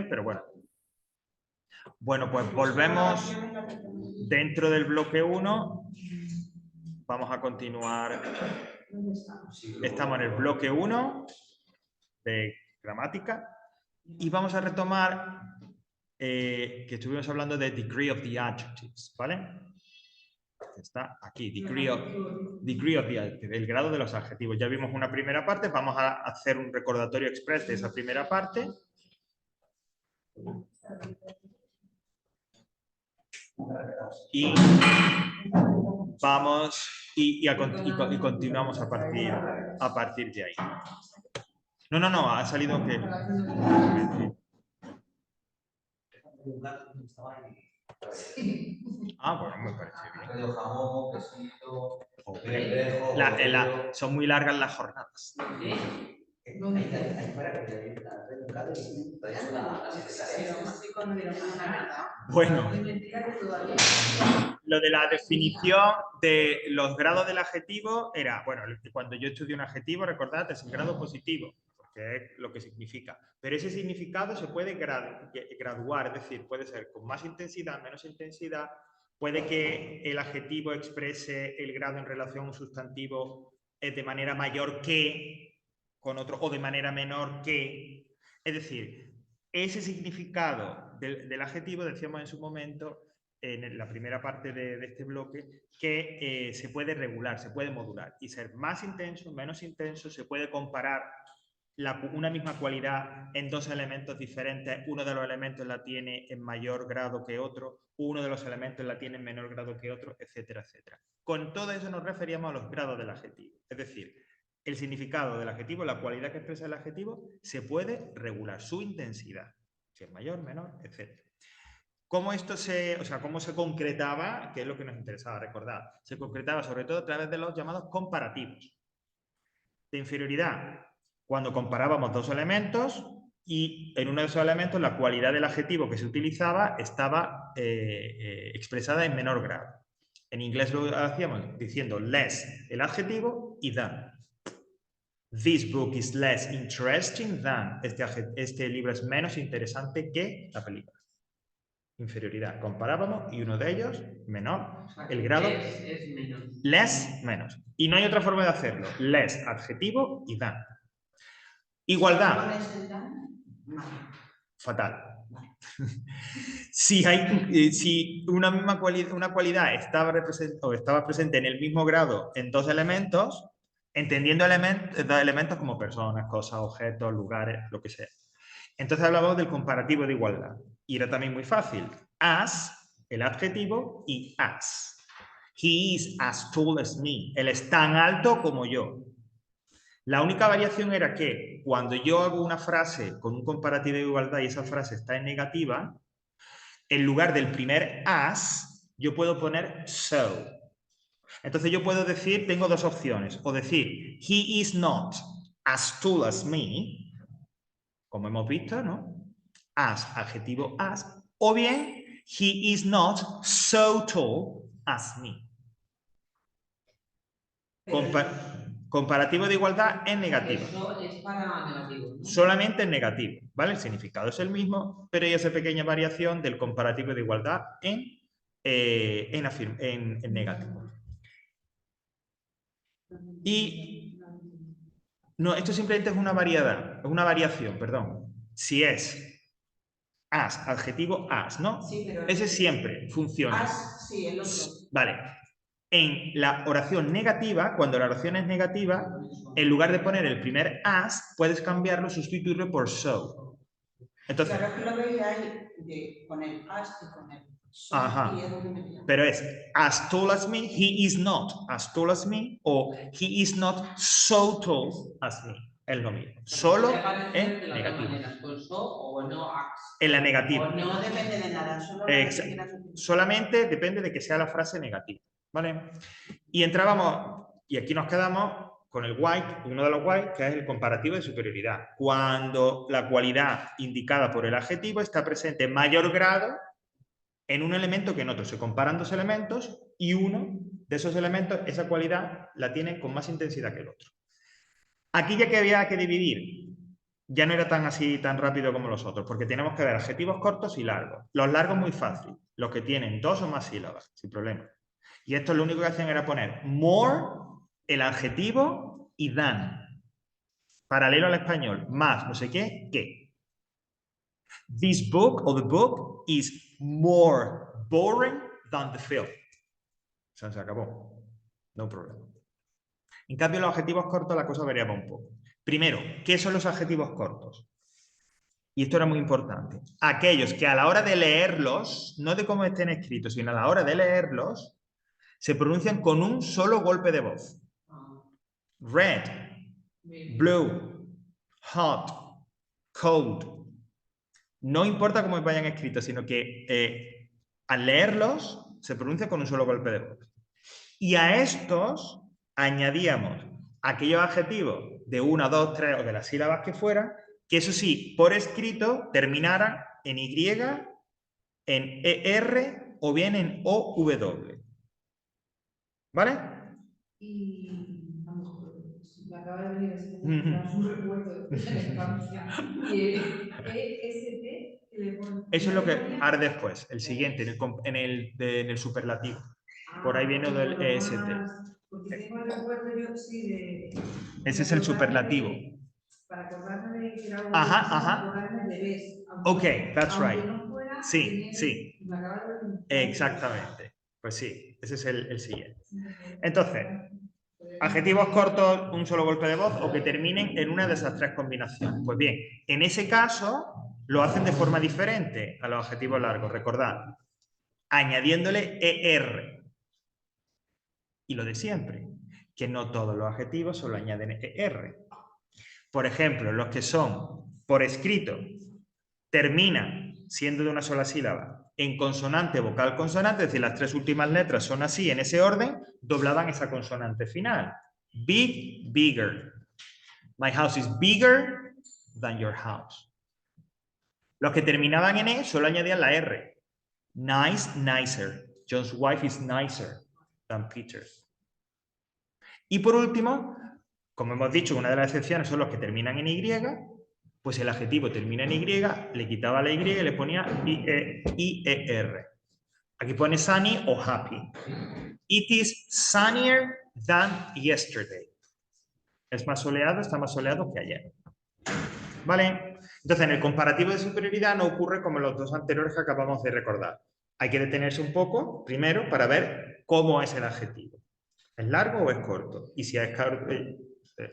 pero bueno. Bueno, pues volvemos dentro del bloque 1. Vamos a continuar. Estamos en el bloque 1 de gramática y vamos a retomar que estuvimos hablando de degree of the adjectives, ¿vale? Está aquí, degree of the adjectives, el grado de los adjetivos. Ya vimos una primera parte, vamos a hacer un recordatorio express de esa primera parte. Y vamos y continuamos a partir de ahí. No, ha salido que... Ah, bueno, me parece bien. Son muy largas las jornadas. Bueno, lo de la definición de los grados del adjetivo era, bueno, cuando yo estudié un adjetivo, recordad, es un grado positivo, porque es lo que significa. Pero ese significado se puede graduar, es decir, puede ser con más intensidad, menos intensidad, puede que el adjetivo exprese el grado en relación a un sustantivo de manera mayor que con otro, o de manera menor que. Es decir, ese significado del adjetivo, decíamos en su momento, en la primera parte de este bloque, que se puede regular, se puede modular y ser más intenso, menos intenso, se puede comparar una misma cualidad en dos elementos diferentes, uno de los elementos la tiene en mayor grado que otro, uno de los elementos la tiene en menor grado que otro, etcétera, etcétera. Con todo eso nos referíamos a los grados del adjetivo, es decir, el significado del adjetivo, la cualidad que expresa el adjetivo, se puede regular, su intensidad, si es mayor, menor, etcétera. ¿Cómo cómo se concretaba? Que es lo que nos interesaba recordar. Se concretaba sobre todo a través de los llamados comparativos. De inferioridad, cuando comparábamos dos elementos y en uno de esos elementos la cualidad del adjetivo que se utilizaba estaba expresada en menor grado. En inglés lo hacíamos diciendo less el adjetivo y than. This book is less interesting than. Este libro es menos interesante que la película. Inferioridad. Comparábamos y uno de ellos, menor, el grado... es menos. Less, menos. Y no hay otra forma de hacerlo. Less, adjetivo y than. Igualdad. Fatal. Si una misma cualidad estaba presente en el mismo grado en dos elementos, entendiendo elementos como personas, cosas, objetos, lugares, lo que sea. Entonces hablamos del comparativo de igualdad. Y era también muy fácil. As, el adjetivo, y as. He is as tall as me. Él es tan alto como yo. La única variación era que cuando yo hago una frase con un comparativo de igualdad y esa frase está en negativa, en lugar del primer as, yo puedo poner so. Entonces yo puedo decir, tengo dos opciones, o decir, he is not as tall as me, como hemos visto, ¿no? As, adjetivo as, o bien, he is not so tall as me. Comparativo de igualdad en negativo. Eso es para negativo, ¿no? Solamente en negativo, ¿vale? El significado es el mismo, pero hay esa pequeña variación del comparativo de igualdad en negativo. Y no, esto simplemente es una variación, perdón. Si es as, adjetivo as, ¿no? Sí, pero ese siempre funciona. As, sí, el otro. Vale. En la oración negativa, cuando la oración es negativa, en lugar de poner el primer as, puedes cambiarlo, sustituirlo por so. Entonces, claro que lo veía ahí con el as y con el so. Ajá. Y es lo que me llama. Pero es as tall as me, he is not as tall as me, o he is not so tall as me. Es lo mismo. Solo en negativo. En la negativa. No depende de nada, solamente depende de que sea la frase negativa. ¿Vale? Y entrábamos, y aquí nos quedamos con el white, uno de los white, que es el comparativo de superioridad. Cuando la cualidad indicada por el adjetivo está presente en mayor grado en un elemento que en otro. Se comparan dos elementos y uno de esos elementos, esa cualidad, la tiene con más intensidad que el otro. Aquí ya que había que dividir ya no era tan rápido como los otros, porque tenemos que ver adjetivos cortos y largos. Los largos muy fácil, los que tienen 2 o más sílabas, sin problema. Y esto lo único que hacían era poner more, el adjetivo y than. Paralelo al español, más no sé qué, que. This book or the book is more boring than the film. O sea, se acabó. No problema. En cambio, los adjetivos cortos la cosa variaba un poco. Primero, ¿qué son los adjetivos cortos? Y esto era muy importante. Aquellos que a la hora de leerlos, no de cómo estén escritos, sino a la hora de leerlos, se pronuncian con un solo golpe de voz. Red, blue, hot, cold. No importa cómo vayan escritos, sino que al leerlos se pronuncia con un solo golpe de voz. Y a estos añadíamos aquellos adjetivos de 1, 2, 3 o de las sílabas que fueran, que eso sí, por escrito terminaran en Y, en ER o bien en OW. ¿Vale? Y a lo mejor me acaba de venir así como un recuerdo de la infancia. Y el EST, que le ponen. Eso es lo que hará después, el siguiente, en el superlativo. Por ahí viene del EST. Porque tengo el recuerdo yo, sí, de. Ese es el superlativo. Para acordarme de que era algo. Ajá. De ves, Ok, that's right. No fuera, sí. Me acaba de venir. Exactamente. Pues sí, ese es el siguiente. Entonces, adjetivos cortos, un solo golpe de voz o que terminen en una de esas 3 combinaciones. Pues bien, en ese caso lo hacen de forma diferente a los adjetivos largos. Recordad, añadiéndole ER. Y lo de siempre, que no todos los adjetivos solo añaden ER. Por ejemplo, los que son por escrito terminan siendo de una sola sílaba en consonante, vocal, consonante, es decir, las 3 últimas letras son así, en ese orden, doblaban esa consonante final. Big, bigger. My house is bigger than your house. Los que terminaban en E solo añadían la R. Nice, nicer. John's wife is nicer than Peter's. Y por último, como hemos dicho, una de las excepciones son los que terminan en Y, pues el adjetivo termina en Y, le quitaba la Y y le ponía IER. Aquí pone sunny o happy. It is sunnier than yesterday. Es más soleado, está más soleado que ayer. ¿Vale? Entonces, en el comparativo de superioridad no ocurre como en los 2 anteriores que acabamos de recordar. Hay que detenerse un poco, primero, para ver cómo es el adjetivo. ¿Es largo o es corto? Y si es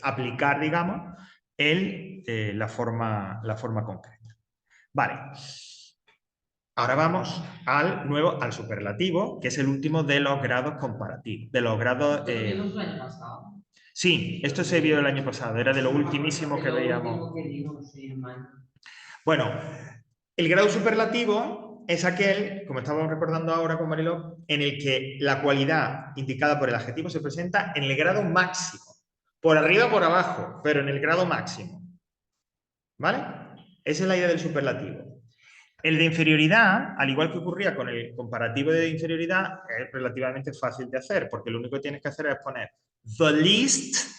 aplicar, digamos, la forma concreta. Vale. Ahora vamos al superlativo, que es el último de los grados comparativos. De los grados. ¿Lo vimos el año pasado? Sí, esto se vio el año pasado, era de lo ultimísimo que veíamos. Bueno, el grado superlativo es aquel, como estábamos recordando ahora con Mariló, en el que la cualidad indicada por el adjetivo se presenta en el grado máximo. Por arriba o por abajo, pero en el grado máximo. ¿Vale? Esa es la idea del superlativo. El de inferioridad, al igual que ocurría con el comparativo de inferioridad, es relativamente fácil de hacer, porque lo único que tienes que hacer es poner the least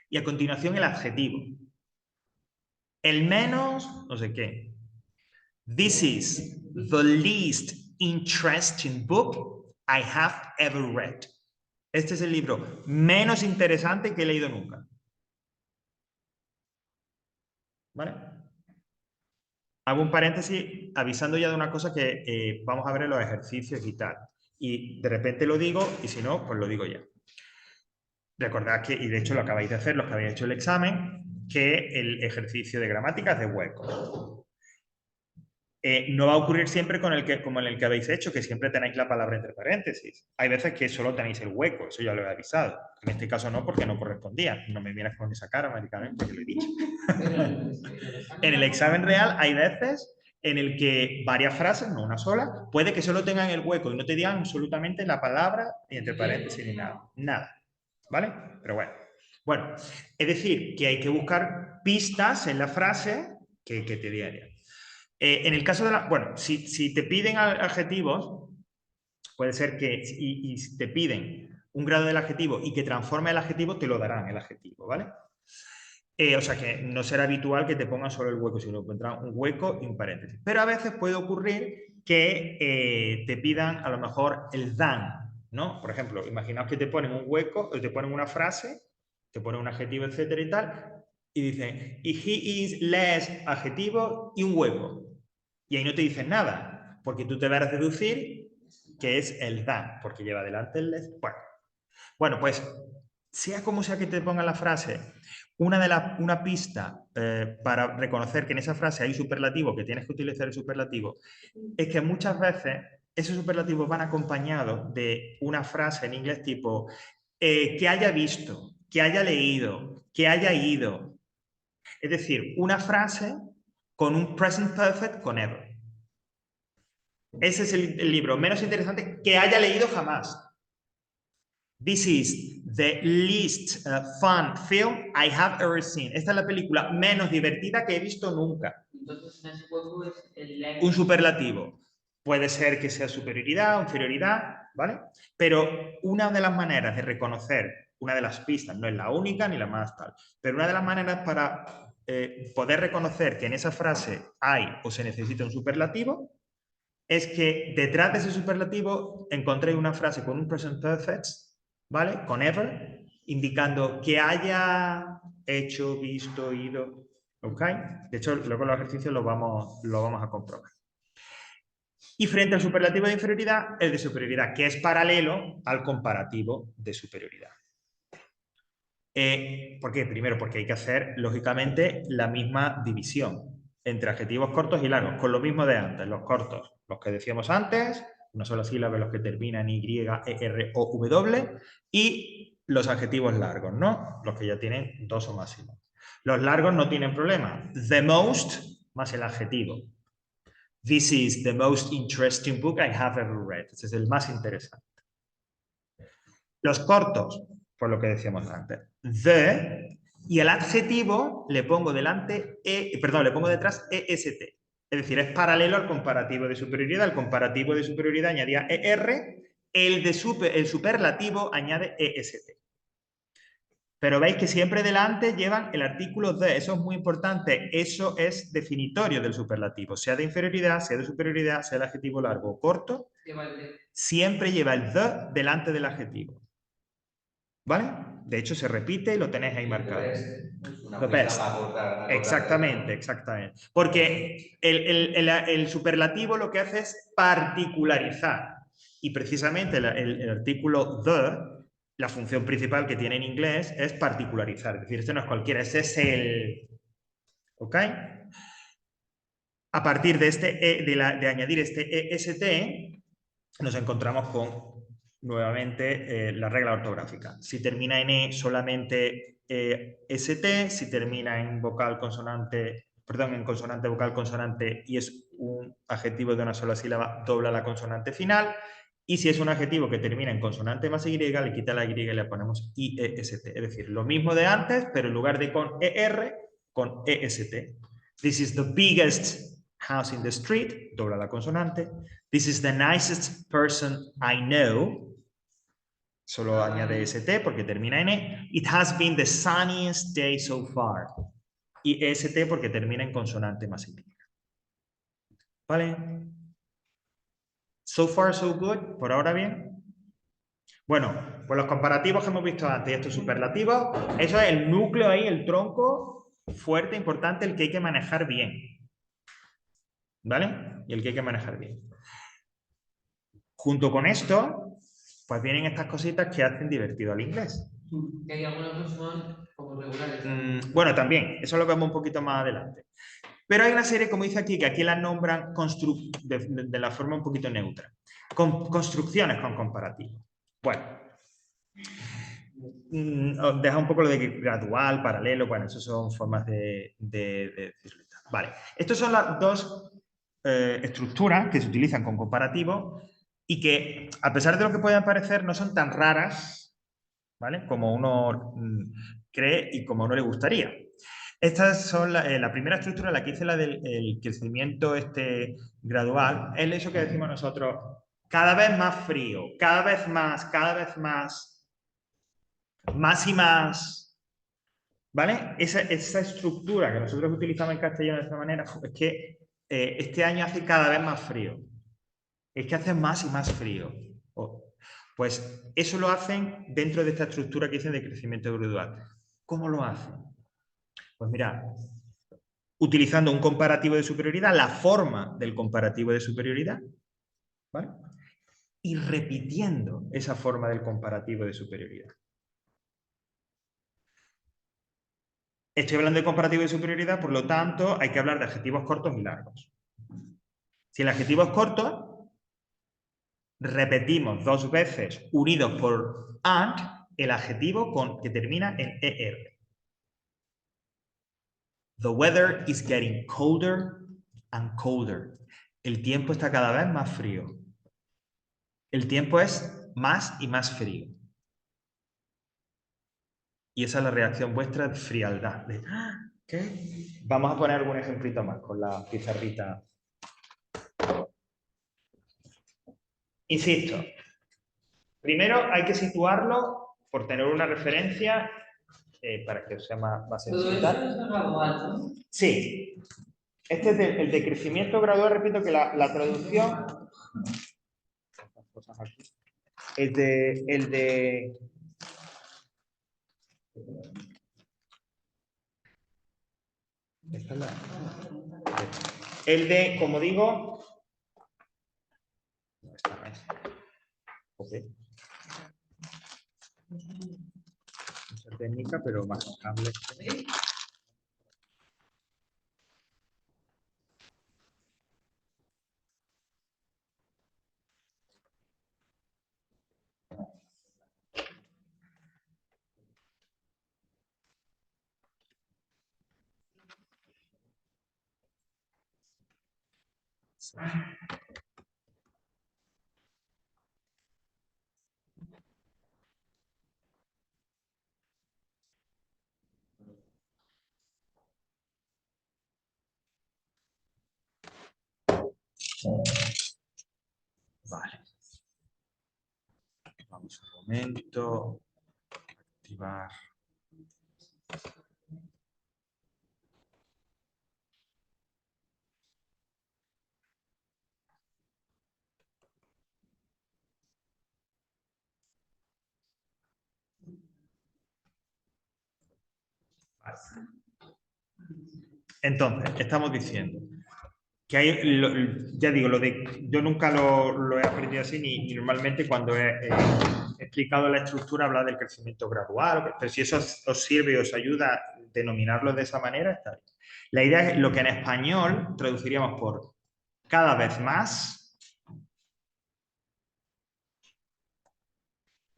y a continuación el adjetivo. El menos, no sé qué. This is the least interesting book I have ever read. Este es el libro menos interesante que he leído nunca. ¿Vale? Hago un paréntesis avisando ya de una cosa que vamos a ver en los ejercicios y tal. Y de repente lo digo y si no, pues lo digo ya. Recordad que, y de hecho lo acabáis de hacer, los que habéis hecho el examen, que el ejercicio de gramática es de huecos. No va a ocurrir siempre como en el que habéis hecho, que siempre tenéis la palabra entre paréntesis. Hay veces que solo tenéis el hueco, eso ya lo he avisado. En este caso no, porque no correspondía. No me vienes con esa cara, americanamente, que lo he dicho. En el examen real hay veces en el que varias frases, no una sola, puede que solo tengan el hueco y no te digan absolutamente la palabra ni entre paréntesis ni nada. Nada. ¿Vale? Pero bueno. Bueno, es decir, que hay que buscar pistas en la frase que te digan. En el caso de bueno, si te piden adjetivos, puede ser que, y si te piden un grado del adjetivo y que transforme el adjetivo, te lo darán el adjetivo, ¿vale? O sea que no será habitual que te pongan solo el hueco, sino pondrán un hueco y un paréntesis. Pero a veces puede ocurrir que te pidan a lo mejor el than, ¿no? Por ejemplo, imaginaos que te ponen un hueco, o te ponen una frase, te ponen un adjetivo, etcétera y tal, y dicen, y he is less adjetivo y un hueco. Y ahí no te dicen nada, porque tú te vas a deducir que es el than, porque lleva delante el less. Bueno, pues sea como sea que te pongan la frase, una pista para reconocer que en esa frase hay superlativo, que tienes que utilizar el superlativo, es que muchas veces esos superlativos van acompañados de una frase en inglés tipo que haya visto, que haya leído, que haya ido. Es decir, una frase con un present perfect con ever. Ese es el libro menos interesante que haya leído jamás. This is the least fun film I have ever seen. Esta es la película menos divertida que he visto nunca. Entonces, en ese hueco es el Un superlativo. Puede ser que sea superioridad o inferioridad, ¿vale? Pero una de las maneras de reconocer, una de las pistas, no es la única ni la más tal, pero una de las maneras para poder reconocer que en esa frase hay o se necesita un superlativo es que detrás de ese superlativo encontré una frase con un present perfect, ¿vale? Con ever, indicando que haya hecho, visto, ido, ¿ok? De hecho, luego los ejercicios lo vamos a comprobar. Y frente al superlativo de inferioridad, el de superioridad, que es paralelo al comparativo de superioridad. ¿Por qué? Primero, porque hay que hacer, lógicamente, la misma división entre adjetivos cortos y largos, con lo mismo de antes. Los cortos, los que decíamos antes, una sola sílaba, los que terminan en Y, ER o W, y los adjetivos largos, ¿no? Los que ya tienen dos o más sílabas. Los largos no tienen problema. The most más el adjetivo. This is the most interesting book I have ever read. Este es el más interesante. Los cortos, por lo que decíamos antes. The, y el adjetivo le pongo delante, le pongo detrás EST. Es decir, es paralelo al comparativo de superioridad. El comparativo de superioridad añadía ER, el superlativo añade EST. Pero veis que siempre delante llevan el artículo the. Eso es muy importante. Eso es definitorio del superlativo. Sea de inferioridad, sea de superioridad, sea el adjetivo largo o corto, siempre lleva el the delante del adjetivo. ¿Vale? De hecho, se repite y lo tenéis ahí marcado. The best. Exactamente, exactamente. Porque el superlativo lo que hace es particularizar. Y precisamente el artículo the, la función principal que tiene en inglés es particularizar. Es decir, este no es cualquiera, ese es el... ¿Ok? A partir de, de añadir este EST, nos encontramos con, nuevamente, la regla ortográfica. Si termina en E, solamente ST. Si termina en vocal consonante, perdón, en consonante, vocal, consonante y es un adjetivo de una sola sílaba, dobla la consonante final. Y si es un adjetivo que termina en consonante más Y, le quita la Y y le ponemos IEST. Es decir, lo mismo de antes, pero en lugar de con ER, con EST. This is the biggest house in the street, dobla la consonante. This is the nicest person I know. Solo añade ST porque termina en E. It has been the sunniest day so far. Y ST porque termina en consonante más Y. ¿Vale? So far, so good. ¿Por ahora bien? Bueno, pues los comparativos que hemos visto antes y estos superlativos, eso es el núcleo ahí, el tronco fuerte, importante, el que hay que manejar bien. ¿Vale? Y el que hay que manejar bien. Junto con esto, pues vienen estas cositas que hacen divertido al inglés. Que hay algunos que son como regulares. Bueno, también, eso lo vemos un poquito más adelante. Pero hay una serie, como dice aquí, que aquí las nombran de la forma un poquito neutra. Construcciones con comparativo. Bueno, os deja un poco lo de gradual, paralelo, bueno, eso son formas de decirlo. Vale, estas son las dos estructuras que se utilizan con comparativo y que, a pesar de lo que puedan parecer, no son tan raras, ¿vale? Como uno cree y como a uno le gustaría. Estas son la primera estructura, la que hice la del crecimiento gradual, es eso que decimos nosotros, cada vez más frío, cada vez más y más. ¿Vale? Esa estructura que nosotros utilizamos en castellano de esta manera es que este año hace cada vez más frío. Es que hace más y más frío. Pues eso lo hacen dentro de esta estructura que dicen de crecimiento gradual. ¿Cómo lo hacen? Pues mira, utilizando un comparativo de superioridad, la forma del comparativo de superioridad, ¿vale? Y repitiendo esa forma del comparativo de superioridad. Estoy hablando de comparativo de superioridad, por lo tanto, hay que hablar de adjetivos cortos y largos. Si el adjetivo es corto, repetimos 2 veces, unidos por and, el adjetivo que termina en er. The weather is getting colder and colder. El tiempo está cada vez más frío. El tiempo es más y más frío. Y esa es la reacción vuestra de frialdad. ¿Qué? Vamos a poner algún ejemplito más con la pizarrita. Insisto, primero hay que situarlo por tener una referencia para que os sea más sencillo. Todo eso es gradual, ¿no? Sí. Este es el de crecimiento gradual, repito que la traducción el de esta es el de, como digo, no, esta no es. Okay. Esa técnica, pero más cable. Vale. Vamos un momento. Activar. Vale. Entonces, estamos diciendo que hay, ya digo, yo nunca lo he aprendido así, ni normalmente cuando he explicado la estructura habla del crecimiento gradual, pero si eso os sirve y os ayuda a denominarlo de esa manera, está bien. La idea es lo que en español traduciríamos por cada vez más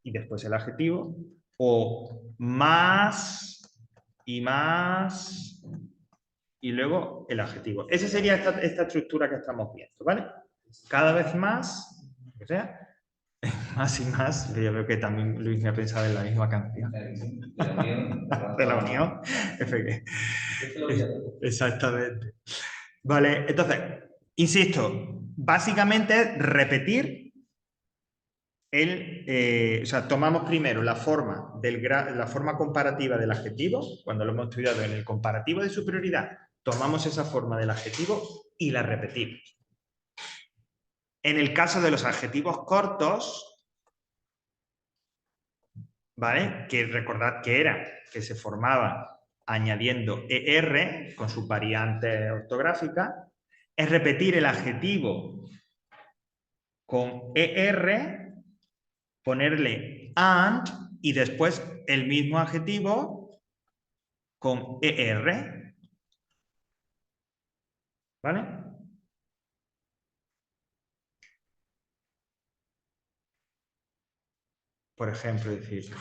y después el adjetivo, o más y más y luego el adjetivo. Esa sería esta estructura que estamos viendo, ¿vale? Cada vez más, o sea, más y más, yo creo que también Luis me ha pensado en la misma canción. De la unión. Exactamente. Vale, entonces, insisto, básicamente es repetir o sea, tomamos primero la forma comparativa del adjetivo, cuando lo hemos estudiado en el comparativo de superioridad, tomamos esa forma del adjetivo y la repetimos. En el caso de los adjetivos cortos, ¿vale? Que recordad que se formaba añadiendo ER con sus variantes ortográficas, es repetir el adjetivo con ER, ponerle AND y después el mismo adjetivo con ER. ¿Vale? Por ejemplo, decir,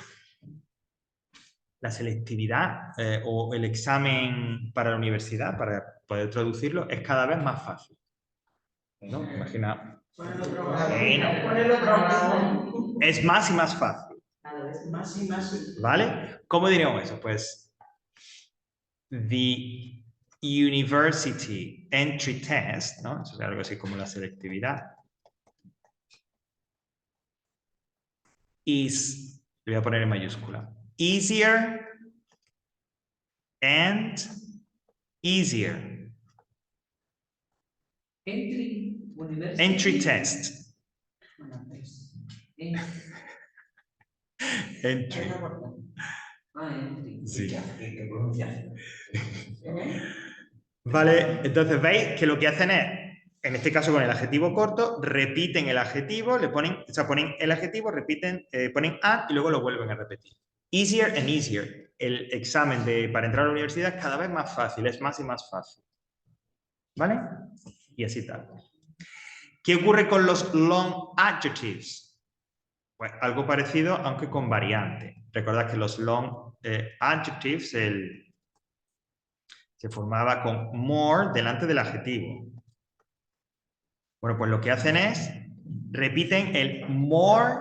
la selectividad o el examen para la universidad, para poder traducirlo, es cada vez más fácil. ¿No? Imagina. Es más y más fácil. Cada vez más y más. ¿Vale? ¿Cómo diríamos eso? Pues the university entry test, ¿no? Eso es algo así como la selectividad. Is, le voy a poner en mayúscula, easier and easier. Entry test. Bueno, pues, Entry. Entry. Sí. ¿Qué pronunciación? Vale, entonces veis que lo que hacen es, en este caso con el adjetivo corto, repiten el adjetivo, le ponen, o sea, ponen el adjetivo, repiten, ponen and y luego lo vuelven a repetir. Easier and easier. El examen para entrar a la universidad es cada vez más fácil, es más y más fácil. ¿Vale? Y así tal. ¿Qué ocurre con los long adjectives? Pues algo parecido, aunque con variante. Recordad que los long adjectives se formaba con more delante del adjetivo. Bueno, pues lo que hacen es, repiten el more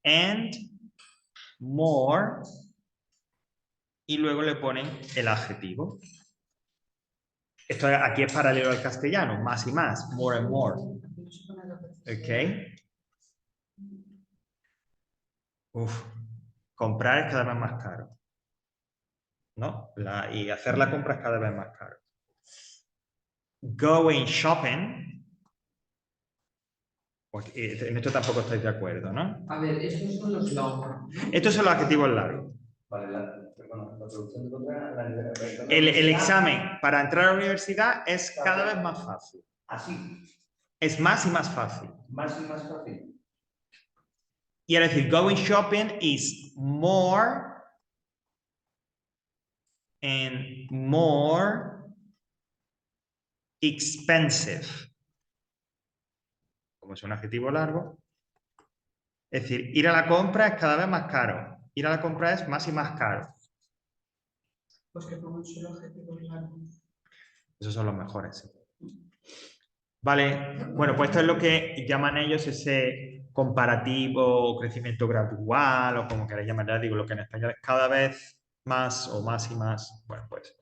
and more y luego le ponen el adjetivo. Esto aquí es paralelo al castellano, más y más, more and more. ¿Ok? Uf, comprar es cada vez más caro. ¿No? Y hacer la compra es cada vez más caro. Going shopping. Pues, en esto tampoco estáis de acuerdo, ¿no? A ver, estos son los long. Estos son los adjetivos largos. Vale, la traducción de contra El examen para entrar a la universidad es cada vez más fácil. Así. Es más y más fácil. Más y más fácil. Y ahora decir, going shopping is more and more expensive. Como es un adjetivo largo. Es decir, ir a la compra es cada vez más caro. Ir a la compra es más y más caro. Pues que pongan solo objetivos largos. Esos son los mejores. Sí. Vale, bueno, pues esto es lo que llaman ellos ese comparativo o crecimiento gradual o como queráis llamarlo, digo, lo que en español es cada vez más o más y más. Bueno, pues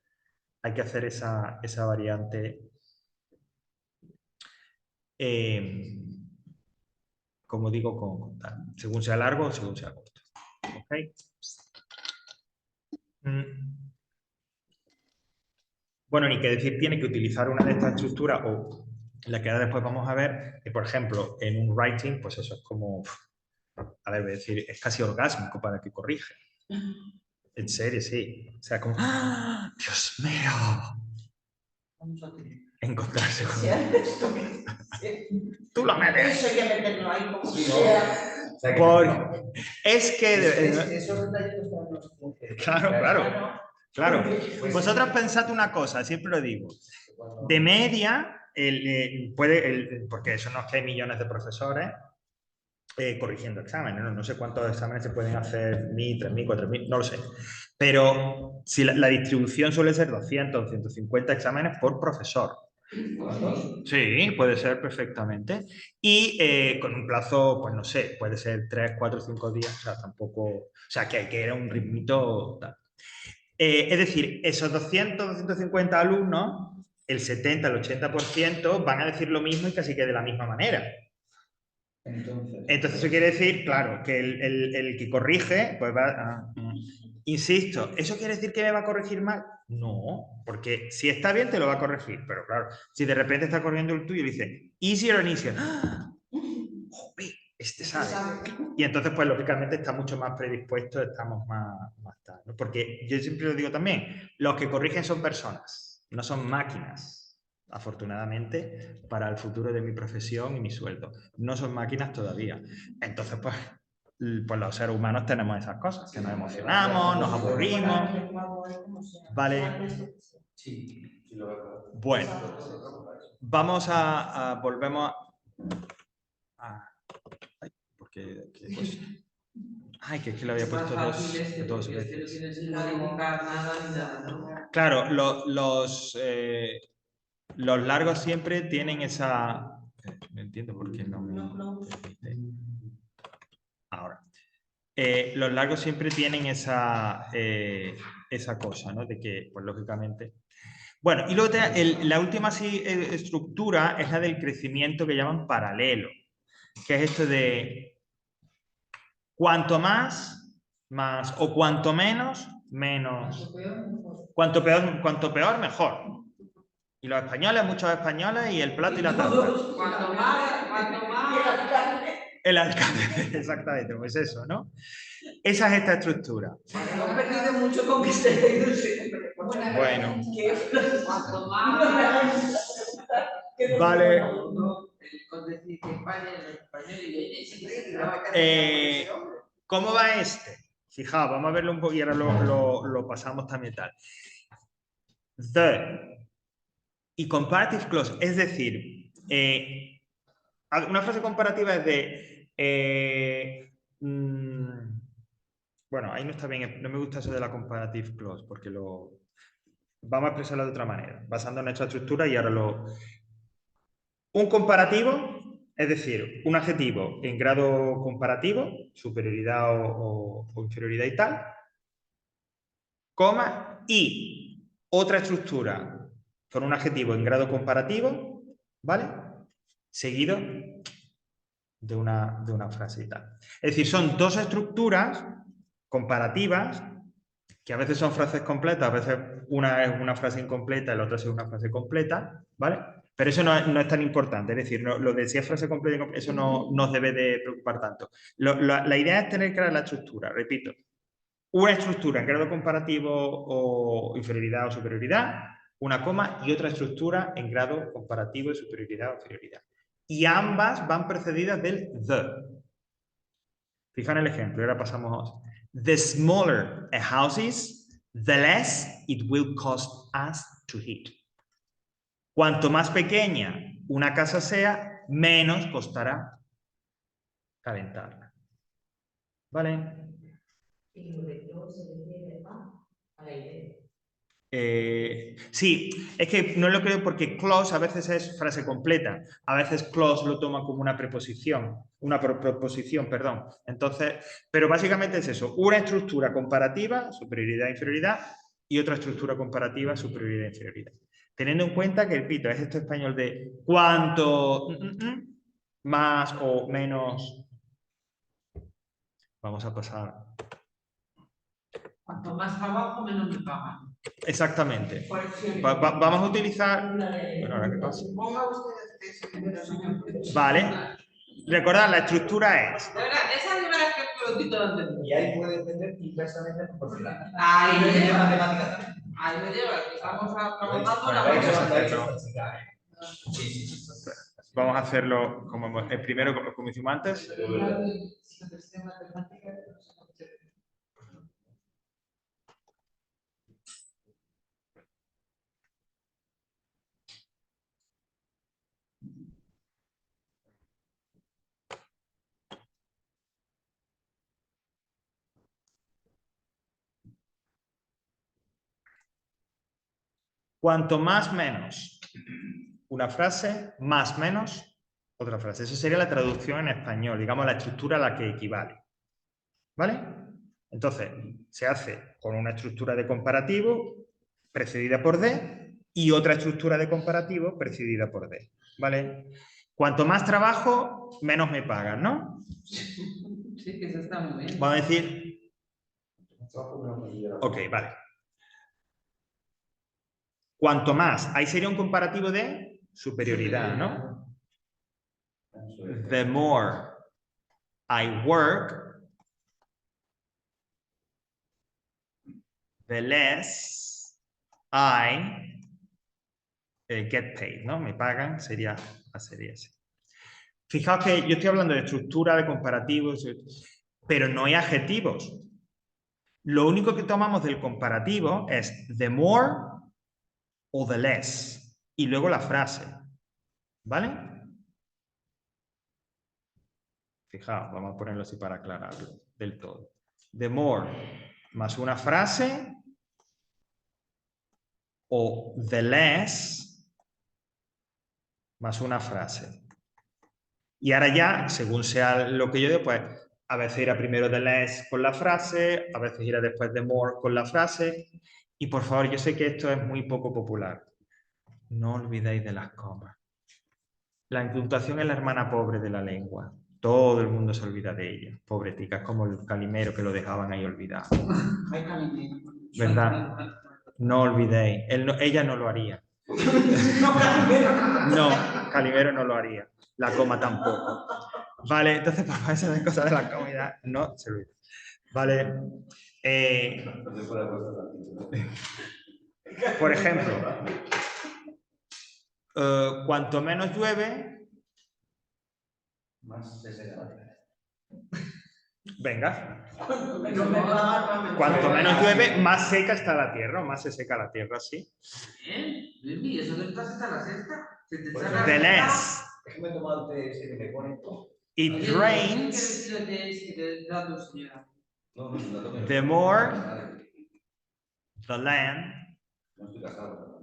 hay que hacer esa variante como digo, con tal, según sea largo o según sea corto. ¿Okay? Bueno, ni que decir tiene que utilizar una de estas estructuras o la que ahora después vamos a ver, que por ejemplo, en un writing, pues eso es como, a ver, voy a decir, es casi orgásmico para que corrige. En serio, sí. O sea, como, ¡ah! ¡Dios mío! Encontrarse con... Tú lo metes. Eso hay que meterlo ahí como Sí, sea. Por... Es que... Esos detallitos están los... Claro. Vosotros pensad una cosa, siempre lo digo. De media, porque eso no es que hay millones de profesores corrigiendo exámenes, no sé cuántos exámenes se pueden hacer, 1.000, 3.000, 4.000, no lo sé. Pero si la distribución suele ser 200, 150 exámenes por profesor. Sí, puede ser perfectamente. Y con un plazo, pues no sé, puede ser 3, 4, 5 días, o sea, tampoco... O sea, que era un ritmito tal. Es decir, esos 200, 250 alumnos, el 70, el 80% van a decir lo mismo y casi que de la misma manera. Entonces eso quiere decir, claro, que el que corrige, pues va... Insisto, ¿eso quiere decir que me va a corregir mal? No, porque si está bien te lo va a corregir, pero claro, si de repente está corrigiendo el tuyo y dice, easier and easier, ¡ah! ¡Joder! Este sabe. Y entonces, pues lógicamente está mucho más predispuesto, estamos más tal, ¿no? Porque yo siempre lo digo también, los que corrigen son personas, no son máquinas, afortunadamente, para el futuro de mi profesión y mi sueldo. No son máquinas todavía. Entonces, pues los seres humanos tenemos esas cosas, que nos emocionamos, nos aburrimos. Vale. Bueno, vamos volvemos a... Ay, que es que lo había puesto dos veces. Claro, los largos siempre tienen esa... No entiendo por qué no me permite. Ahora. Los largos siempre tienen esa cosa, ¿no? De que, pues lógicamente... Bueno, y luego la última estructura es la del crecimiento que llaman paralelo, que es esto de cuanto más o cuanto menos, menos. Cuanto peor, mejor. Cuanto peor, mejor. Y los españoles, muchos españoles, y el plato y la taza. Cuanto más. El alcalde, exactamente, pues eso, ¿no? Esa es esta estructura. Hemos perdido mucho con que esté leído siempre. Bueno. Cuanto más. Vale. Con decir que España es español y ¿Cómo va este? Fijaos, vamos a verlo un poco y ahora lo pasamos también tal. The y comparative clause, es decir, una frase comparativa es de... bueno, ahí no está bien, no me gusta eso de la comparative clause porque vamos a expresarlo de otra manera, basando en nuestra estructura y ahora Un comparativo, es decir, un adjetivo en grado comparativo, superioridad o inferioridad y tal, coma, y otra estructura con un adjetivo en grado comparativo, ¿vale? Seguido de una frase y tal. Es decir, son dos estructuras comparativas que a veces son frases completas, a veces una es una frase incompleta y la otra es una frase completa, ¿vale? Pero eso no es tan importante, es decir, lo de si es frase completa, eso no nos debe de preocupar tanto. La idea es tener clara la estructura, repito. Una estructura en grado comparativo o inferioridad o superioridad, una coma, y otra estructura en grado comparativo de superioridad o inferioridad. Y ambas van precedidas del the. Fijan el ejemplo, y ahora pasamos. The smaller a house is, the less it will cost us to heat. Cuanto más pequeña una casa sea, menos costará calentarla. ¿Vale? Y lo de yo se refiere a la idea. Sí, es que no lo creo porque clause a veces es frase completa, a veces clause lo toma como una preposición, una proposición, perdón. Entonces, pero básicamente es eso, una estructura comparativa, superioridad e inferioridad, y otra estructura comparativa, superioridad e inferioridad. Teniendo en cuenta que, repito, es esto español de cuánto más o menos. Vamos a pasar. Cuanto más trabajo, menos me pagan. Exactamente. Vamos a utilizar... Bueno, ahora qué pasa. Ponga usted ese primero, señor. Vale. Recordad, la estructura es... De verdad, esa es la primera vez que pelotito lo entendí. Y ahí puede entender inversamente proporcional. Ahí ¿No me tiene lleva. matemáticas también? Ahí me lleva, que estamos trabajando Bueno, la vamos a base. hacerlo. Sí, sí. Vamos a hacerlo como el primero, como hicimos antes. Cuanto más menos una frase, más menos otra frase. Eso sería la traducción en español, digamos la estructura a la que equivale. ¿Vale? Entonces, se hace con una estructura de comparativo precedida por de y otra estructura de comparativo precedida por de. ¿Vale? Cuanto más trabajo, menos me pagan, ¿no? Sí, que eso está muy bien. Vamos a decir... Ok, vale. Cuanto más, ahí sería un comparativo de superioridad, ¿no? The more I work, the less I get paid, ¿no? Me pagan, sería así. Fijaos que yo estoy hablando de estructura, de comparativos, pero no hay adjetivos. Lo único que tomamos del comparativo es the more o the less. Y luego la frase. ¿Vale? Fijaos, vamos a ponerlo así para aclararlo del todo. The more más una frase o the less más una frase. Y ahora ya, según sea lo que yo digo, pues a veces irá primero the less con la frase, a veces irá después the more con la frase. Y por favor, yo sé que esto es muy poco popular. No olvidéis de las comas. La puntuación es la hermana pobre de la lengua. Todo el mundo se olvida de ella. Pobretica, es como el Calimero que lo dejaban ahí olvidado. Hay Calimero. ¿Verdad? No olvidéis. Ella no lo haría. No, Calimero. No, Calimero no lo haría. La coma tampoco. Vale, entonces para esas cosas de la comida no se olvida. Vale. Por ejemplo, cuanto menos llueve, Más se seca. venga, No me pagan, cuanto menos llueve, más seca está la tierra, o más se seca la tierra, ¿sí? Luismi, ¿eso que estás hasta la sexta? ¿Se te Pues echa la The sexta? less Es que me he tomado el té ese que me pone. it Oye, ¿qué rains, quiere decir que te da tu señora? No, no, no, no, no. the more the land No estoy casado.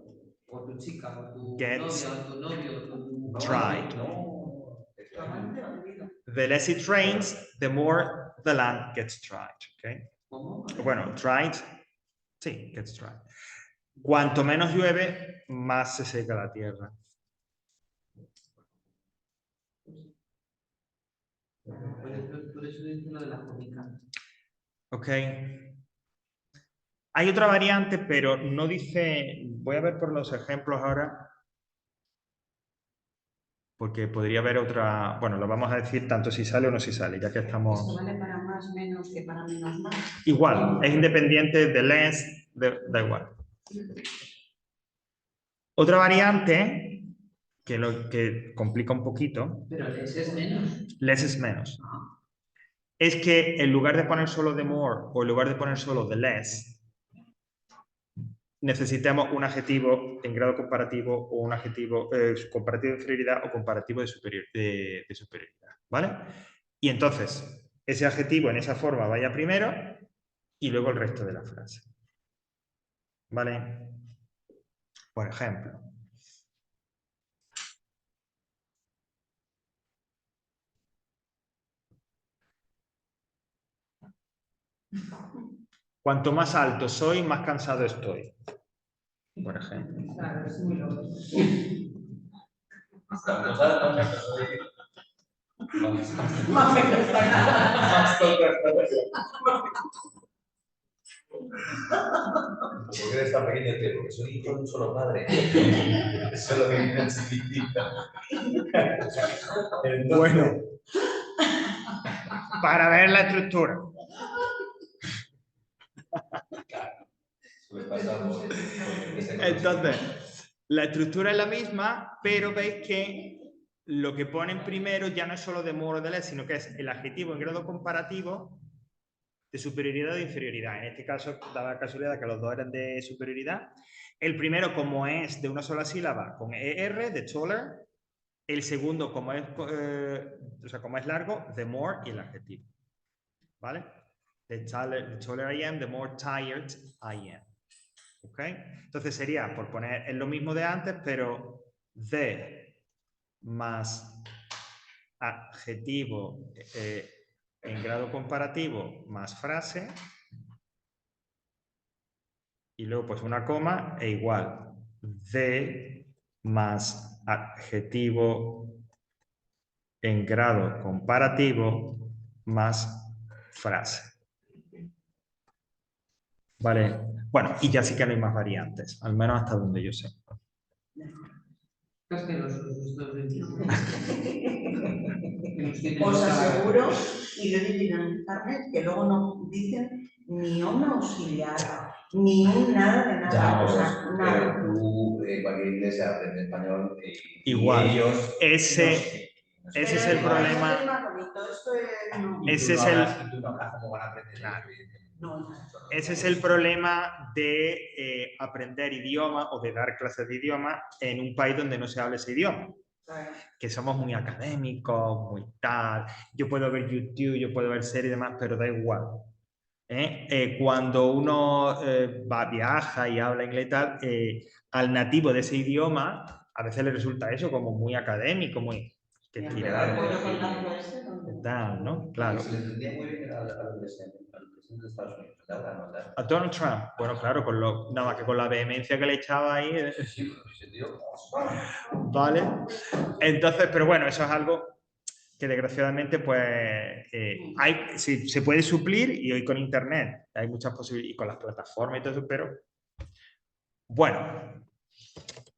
O tu chica, o tu Gets novia, o tu novio, o tu... dried. No. Amante olvido. The less it rains, the more the land gets dried. ¿Okay? ¿Cómo? Bueno, dried, sí, gets dried. Cuanto menos llueve, más se seca la tierra. Por eso dice lo de la cómica. ¿Ok? Hay otra variante, pero no dice, voy a ver por los ejemplos ahora, porque podría haber otra, bueno, lo vamos a decir tanto si sale o no si sale, ya que Esto estamos... vale para más menos que para menos más. Igual, es independiente de less, da igual. Otra variante, que complica un poquito, Pero ese es menos. less es menos, es que en lugar de poner solo the more o en lugar de poner solo the less, necesitamos un adjetivo en grado comparativo o un adjetivo comparativo de inferioridad o comparativo de superioridad, ¿vale? Y entonces, ese adjetivo en esa forma vaya primero y luego el resto de la frase, ¿vale? Por ejemplo, cuanto más alto soy, más cansado estoy. Por ejemplo. Claro, es muy loco. Más menos ¿Por qué eres tan pequeño, tío? Porque soy hijo de un solo padre. Eso es lo que me significa. Bueno, para ver la estructura. Entonces, la estructura es la misma, pero veis que lo que ponen primero ya no es solo de more o de less, sino que es el adjetivo en grado comparativo de superioridad o de inferioridad. En este caso, daba la casualidad que los dos eran de superioridad. El primero, como es de una sola sílaba, con ER, de taller. El segundo, como es, como es largo, the more y el adjetivo. ¿Vale? The taller I am, the more tired I am. ¿Ok? Entonces sería, por poner, es lo mismo de antes, pero the más adjetivo en grado comparativo más frase y luego pues una coma e igual the más adjetivo en grado comparativo más frase. Vale, bueno, y ya sí que no hay más variantes, al menos hasta donde yo sé. Es que los estos Os aseguro, y lo he vivido en internet, que luego no dicen ni una auxiliar, ni un nada de nada. Ya, o sea, pero nada. tú, cualquier iglesia aprende español y Igual, ellos... ese es el problema. Esto es más bonito, esto es... No, Ese es el... Tú no hablas como van a aprender. Claro. no, Ese es el problema de aprender idioma o de dar clases de idioma en un país donde no se habla ese idioma. claro. Que somos muy académicos, muy tal. Yo puedo ver YouTube, yo puedo ver series y demás, pero da igual. Cuando uno viaja y habla inglés y tal, al nativo de ese idioma, a veces le resulta eso como muy académico, muy... que Mira, tirado. el pollo con tanto ese, ¿dónde? Tal, ¿no? Claro. Se le entendía muy bien al presidente de Estados Unidos, ¿verdad? A Donald Trump, bueno, claro, nada más que con la vehemencia que le echaba ahí. Sí, ese tío. Vale. Entonces, pero bueno, eso es algo que desgraciadamente pues se puede suplir, y hoy con internet hay muchas posibilidades, y con las plataformas y todo eso, pero bueno,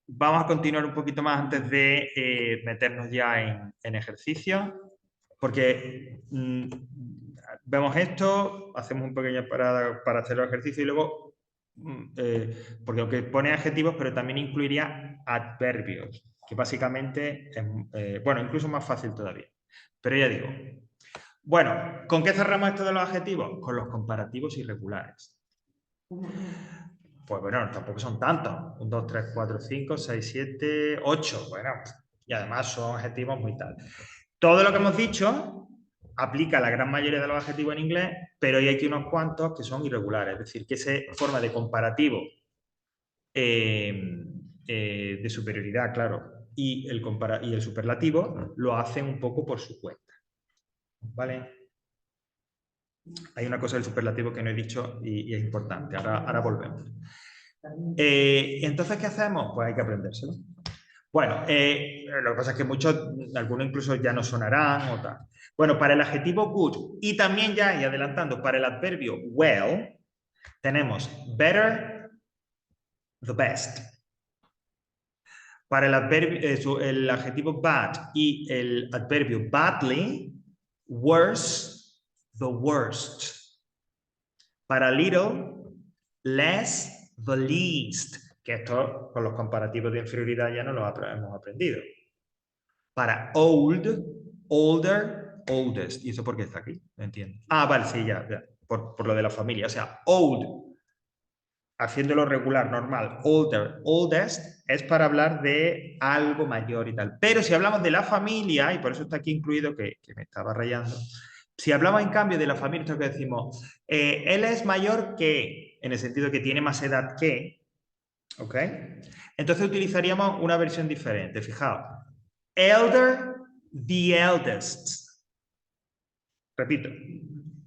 vamos a continuar un poquito más antes de meternos ya en ejercicio, porque vemos esto, hacemos un pequeño parada para hacer el ejercicio y luego, porque aunque pone adjetivos, pero también incluiría adverbios, que básicamente es, bueno, incluso más fácil todavía. Pero ya digo, bueno, ¿con qué cerramos esto de los adjetivos? Con los comparativos irregulares. Pues bueno, tampoco son tantos. 1, 2, 3, 4, 5, 6, 7, 8. Bueno, y además son adjetivos muy tal. Todo lo que hemos dicho aplica a la gran mayoría de los adjetivos en inglés, pero hay aquí unos cuantos que son irregulares. Es decir, que esa forma de comparativo de superioridad, claro, y el superlativo lo hacen un poco por su cuenta. ¿Vale? Hay una cosa del superlativo que no he dicho y es importante. Ahora volvemos. Entonces, ¿qué hacemos? Pues hay que aprendérselo. Bueno, lo que pasa es que algunos incluso ya no sonarán o tal. Bueno, para el adjetivo good y también ya, y adelantando, para el adverbio well, tenemos better, the best. Para el adjetivo bad y el adverbio badly, worse, the worst. Para little, less, the least. Que esto con los comparativos de inferioridad ya no lo hemos aprendido. Para old, older, oldest. ¿Y eso por qué está aquí? No entiendo. Ah, vale, sí, ya. Por lo de la familia. O sea, old, haciéndolo regular, normal. Older, oldest, es para hablar de algo mayor y tal. Pero si hablamos de la familia, y por eso está aquí incluido, que me estaba rayando. Si hablamos en cambio de la familia, esto que decimos, él es mayor que, en el sentido que tiene más edad que, ¿ok? Entonces utilizaríamos una versión diferente. Fijaos. Elder, the eldest. Repito.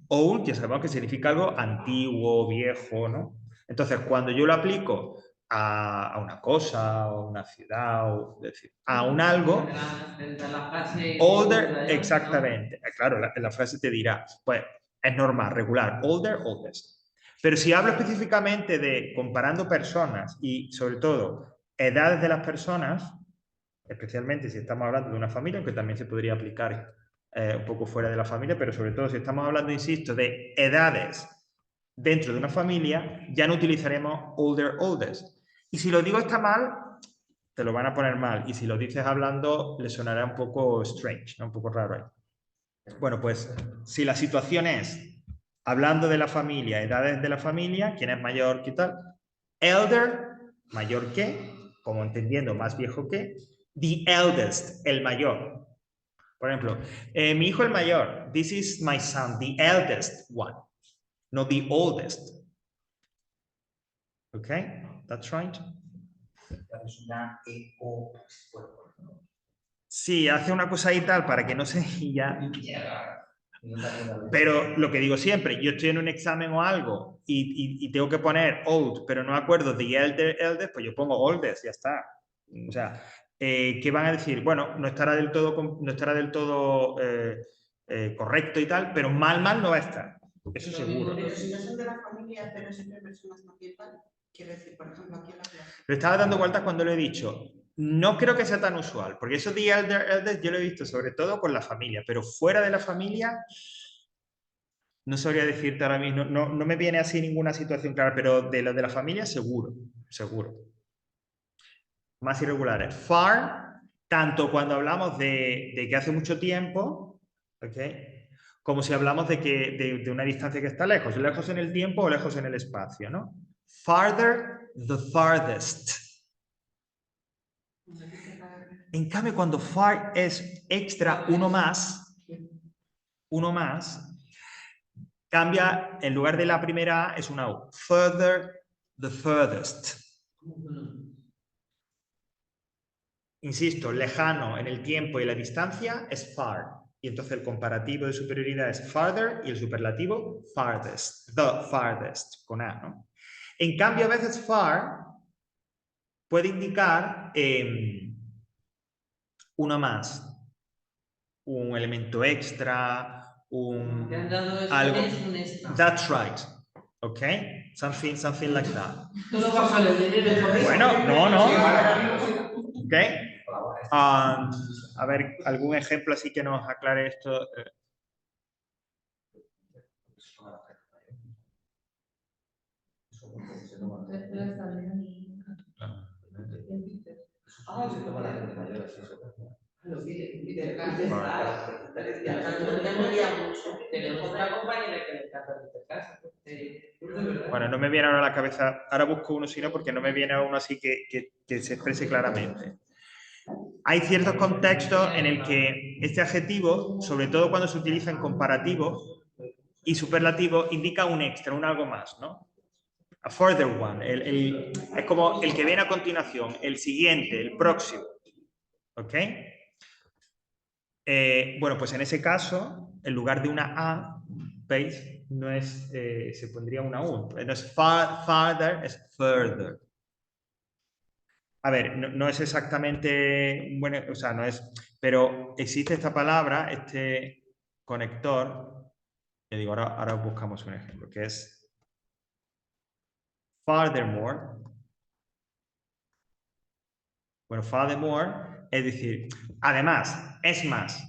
Old, ya sabemos que significa algo antiguo, viejo, ¿no? Entonces, cuando yo lo aplico a una cosa, o una ciudad, o decir, a un algo, older, exactamente. Claro, la frase te dirá, pues es normal, regular, older, oldest. Pero si hablo específicamente de comparando personas y sobre todo edades de las personas, especialmente si estamos hablando de una familia, aunque también se podría aplicar un poco fuera de la familia, pero sobre todo si estamos hablando, insisto, de edades dentro de una familia, ya no utilizaremos older, oldest. Y si lo digo está mal, te lo van a poner mal. Y si lo dices hablando, le sonará un poco strange, ¿no? Un poco raro ahí. Bueno, pues si la situación es hablando de la familia, edades de la familia, quién es mayor, qué tal. Elder, mayor que, como entendiendo, más viejo que. The eldest, el mayor. Por ejemplo, mi hijo el mayor. This is my son, the eldest one, not the oldest. Okay, that's right. Sí, hace una cosa y tal para que no se... ya. Pero lo que digo siempre, yo estoy en un examen o algo y tengo que poner old, pero no me acuerdo de eldest, pues yo pongo oldest, ya está. O sea, ¿qué van a decir? Bueno, no estará del todo correcto y tal, pero mal no va a estar. Eso seguro. Pero si no son de la familia, pero siempre personas no tal, quiero decir, por ejemplo, aquí en la clase. Le estaba dando vueltas cuando lo he dicho. No creo que sea tan usual, porque eso de eldest yo lo he visto sobre todo con la familia, pero fuera de la familia no sabría decirte ahora mismo, no me viene así ninguna situación clara, pero de lo de la familia seguro, seguro. Más irregulares. Far, tanto cuando hablamos de que hace mucho tiempo, ¿ok? Como si hablamos de una distancia que está lejos en el tiempo o lejos en el espacio, ¿no? Farther, the farthest. En cambio, cuando far es extra, uno más, cambia, en lugar de la primera A, es una U. Further, the furthest. Insisto, lejano en el tiempo y la distancia es far. Y entonces el comparativo de superioridad es farther y el superlativo farthest. The farthest, con A, ¿no? En cambio, a veces far puede indicar uno más. un elemento extra, Te han dado esto, algo. es un extra. That's right. Okay? Something like that. Todo bajo el dinero. Bueno, no. Okay? A ver, algún ejemplo así que nos aclare esto. Ah, se toma la gente mayor así. Tenemos una compañera que le encanta Peter Casa. Bueno, no me viene ahora a la cabeza, ahora busco uno sino porque no me viene uno así que se exprese claramente. Hay ciertos contextos en el que este adjetivo, sobre todo cuando se utiliza en comparativo y superlativo, indica un extra, un algo más, ¿no? A further one, es como el que viene a continuación, el siguiente, el próximo, ¿ok? Bueno, pues en ese caso, en lugar de una A, ¿veis? No es, se pondría una U. No es farther, es further. A ver, no es exactamente, bueno, o sea, no es, pero existe esta palabra, este conector, que digo, ahora buscamos un ejemplo, que es furthermore. Bueno, furthermore es decir, además, es más.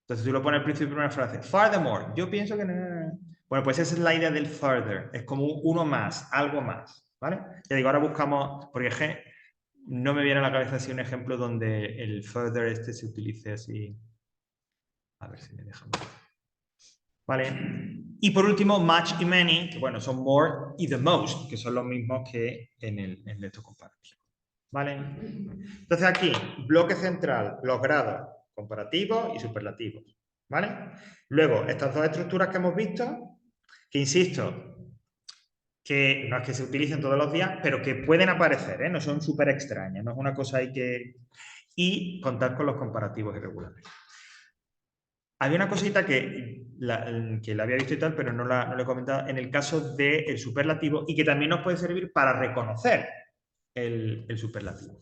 Entonces tú lo pones al principio de una frase, furthermore, yo pienso que no. Bueno, pues esa es la idea del further, es como uno más, algo más, ¿vale? Ya digo, ahora buscamos, porque no me viene a la cabeza así un ejemplo donde el further este se utilice así. A ver si me deja ver. ¿Vale? Y por último, much y many, que bueno, son more y the most, que son los mismos que en el estos comparativos. ¿Vale? Entonces aquí, bloque central, los grados comparativos y superlativos. ¿Vale? Luego, estas dos estructuras que hemos visto, que insisto, que no es que se utilicen todos los días, pero que pueden aparecer, ¿eh? No son súper extrañas, no es una cosa ahí que... Y contar con los comparativos irregulares. Había una cosita que la había visto y tal, pero no lo he comentado, en el caso del superlativo y que también nos puede servir para reconocer el superlativo.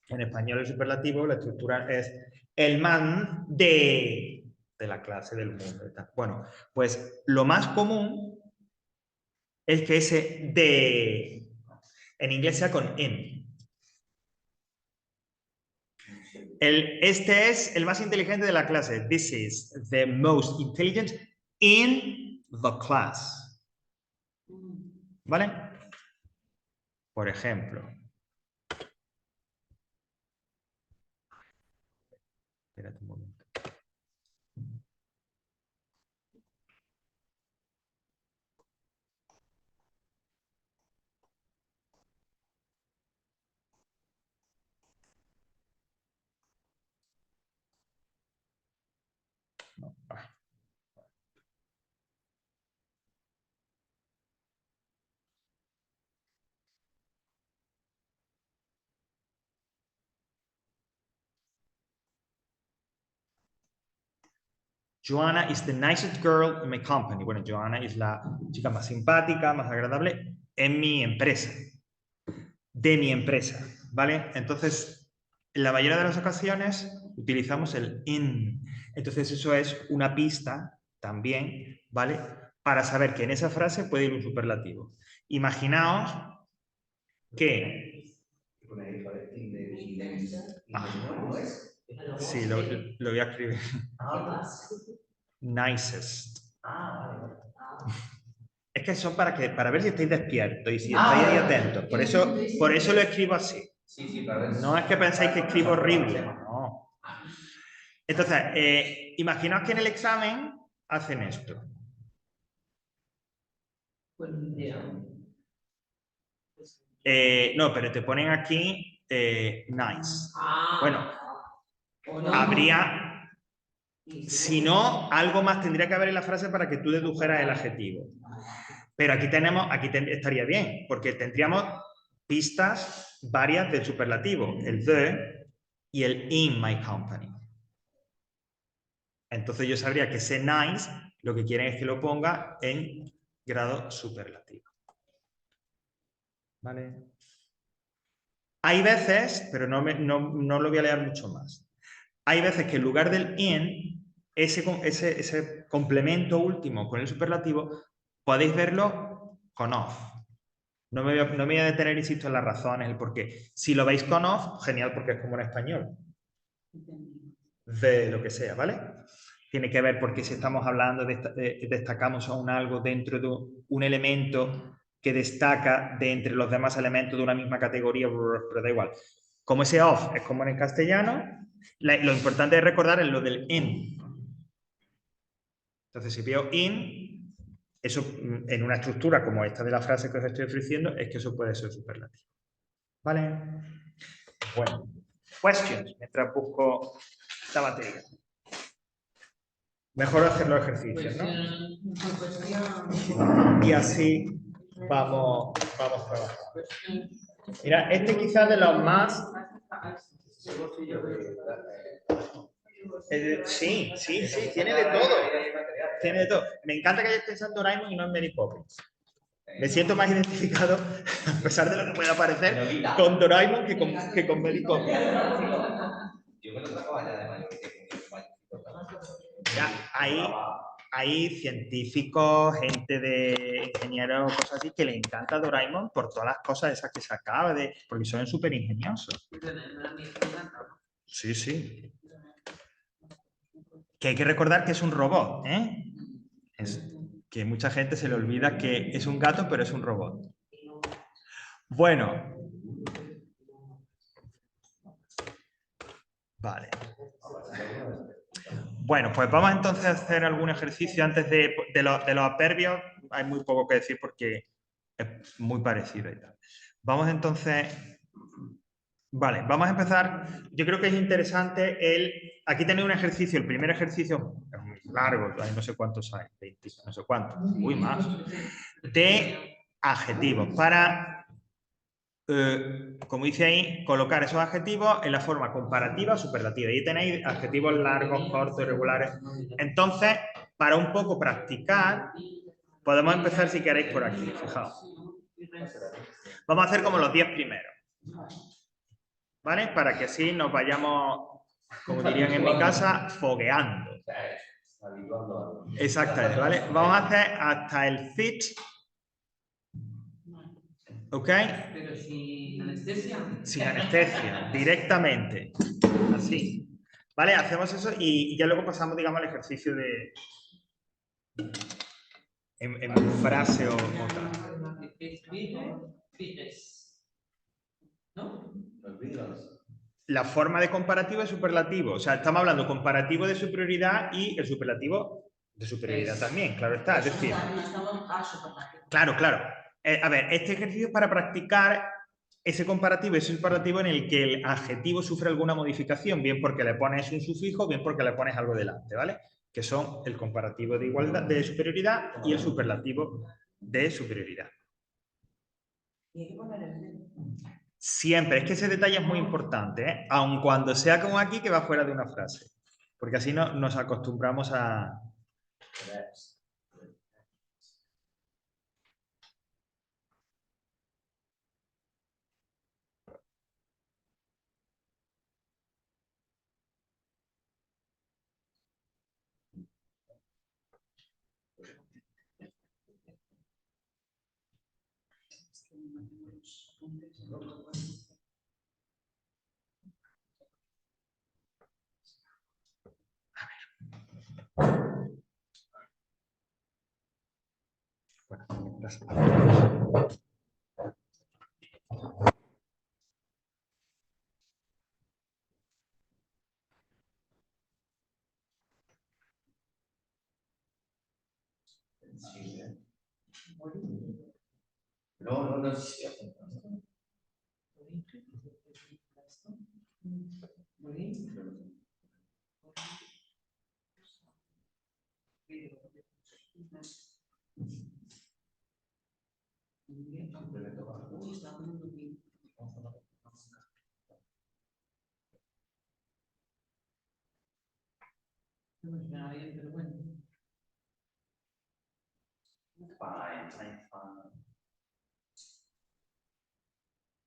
En español el superlativo, la estructura es el man de la clase, del mundo. Y tal. Bueno, pues lo más común es que ese de en inglés sea con en. Este es el más inteligente de la clase. This is the most intelligent in the class. ¿Vale? Por ejemplo. Espérate un momento. No, Joanna is the nicest girl in my company. Bueno, Joanna es la chica más simpática, más agradable en mi empresa. De mi empresa, ¿vale? Entonces, en la mayoría de las ocasiones utilizamos el in. Entonces, eso es una pista también, ¿vale? Para saber que en esa frase puede ir un superlativo. Imaginaos que... Sí, lo voy a escribir. Nicest. Es que son para ver si estáis despiertos y si estáis ahí atentos. Por eso lo escribo así. Sí, para ver. No es que pensáis que escribo horrible. No. Entonces, imaginaos que en el examen hacen esto. No, pero te ponen aquí nice. Bueno, habría... Si no, algo más tendría que haber en la frase para que tú dedujeras el adjetivo. Pero aquí estaría bien, porque tendríamos pistas varias del superlativo, el the y el in my company. Entonces yo sabría que ese nice lo que quieren es que lo ponga en grado superlativo. ¿Vale? Hay veces, pero no lo voy a leer mucho más, hay veces que en lugar del in, ese complemento último con el superlativo, podéis verlo con of. No me voy a detener, insisto, en las razones, el por qué. Si lo veis con of, genial, porque es como en español. De lo que sea, ¿vale? Tiene que ver porque si estamos hablando destacamos a un algo dentro de un elemento que destaca de entre los demás elementos de una misma categoría, pero da igual. Como ese of es como en el castellano, lo importante es recordar es lo del in. Entonces, si veo in, eso en una estructura como esta de la frase que os estoy ofreciendo, es que eso puede ser superlativo. ¿Vale? Bueno, questions, mientras busco la materia. Mejor hacer los ejercicios, ¿no? Y así vamos trabajando. Mira, este quizás de los más... Sí, tiene de todo. Tiene de todo. Me encanta que hayas pensado en Doraemon y no en Mary Poppins. Me siento más identificado, a pesar de lo que pueda parecer, con Doraemon que con Mary Poppins. Yo me lo trajo allá de mayor. Ya, hay científicos, gente de ingenieros, cosas así, que le encanta Doraemon por todas las cosas esas que sacaba, porque son súper ingeniosos. Sí. Que hay que recordar que es un robot, ¿eh? Que mucha gente se le olvida que es un gato, pero es un robot. Bueno. Vale. Bueno, pues vamos entonces a hacer algún ejercicio antes de los adverbios. Hay muy poco que decir porque es muy parecido y tal. Vamos entonces... Vale, vamos a empezar. Yo creo que es interesante aquí tenéis un ejercicio, el primer ejercicio es muy largo, hay no sé cuántos hay, 20, no sé cuántos, muy más, de adjetivos para, como dice ahí, colocar esos adjetivos en la forma comparativa o superlativa. Y ahí tenéis adjetivos largos, cortos, irregulares. Entonces, para un poco practicar, podemos empezar si queréis por aquí, fijaos. Vamos a hacer como los 10 primeros. ¿Vale? Para que así nos vayamos, como dirían en mi casa, fogueando. Exactamente, ¿vale? Vamos a hacer hasta el fit. ¿Ok? Pero sin anestesia. Sin anestesia, directamente. Así. ¿Vale? Hacemos eso y ya luego pasamos, digamos, al ejercicio de... En frase o tal. ¿No? La forma de comparativo es superlativo. O sea, estamos hablando comparativo de superioridad y el superlativo de superioridad también, claro está. Es decir, claro. A ver, este ejercicio es para practicar ese comparativo, ese superlativo en el que el adjetivo sufre alguna modificación, bien porque le pones un sufijo, bien porque le pones algo delante, ¿vale? Que son el comparativo de igualdad, de superioridad y el superlativo de superioridad. Siempre, es que ese detalle es muy importante, ¿eh? Aun cuando sea como aquí que va fuera de una frase. Porque así nos acostumbramos a... No, sí.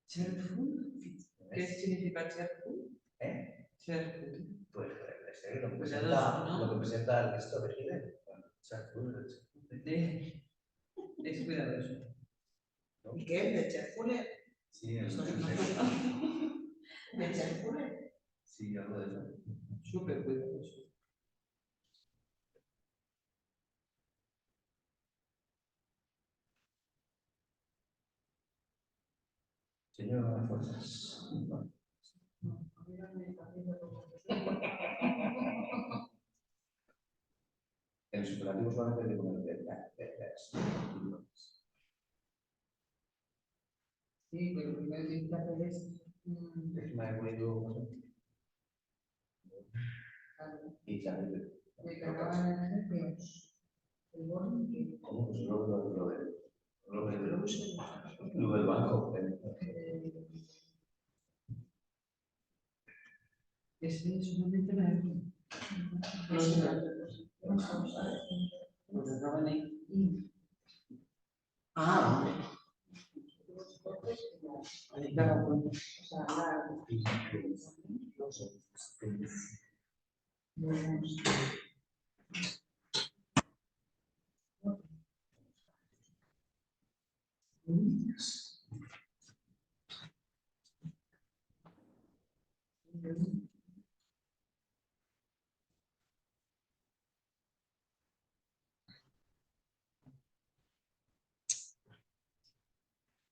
Cheerful. ¿Qué significa cheerful? Cheerful. presenta el texto de Gide. Descuidadoso. ¿Y qué? ¿De Cherfule? Sí, Eso es una texto. cosa. ¿De Cherfule? Sí, algo de eso. Súper cuidadoso. Señor Fuerzas. El superlativo solamente de poner Sí, pero primero tienes que hacer eso. me he ponido y sale. Me cagaba en el ejemplo. El boli que... ¿Cómo? Pues lo del banco. Ese es solamente la época. No sé. Porque acaban en... Ah, vale. Claro, o sea,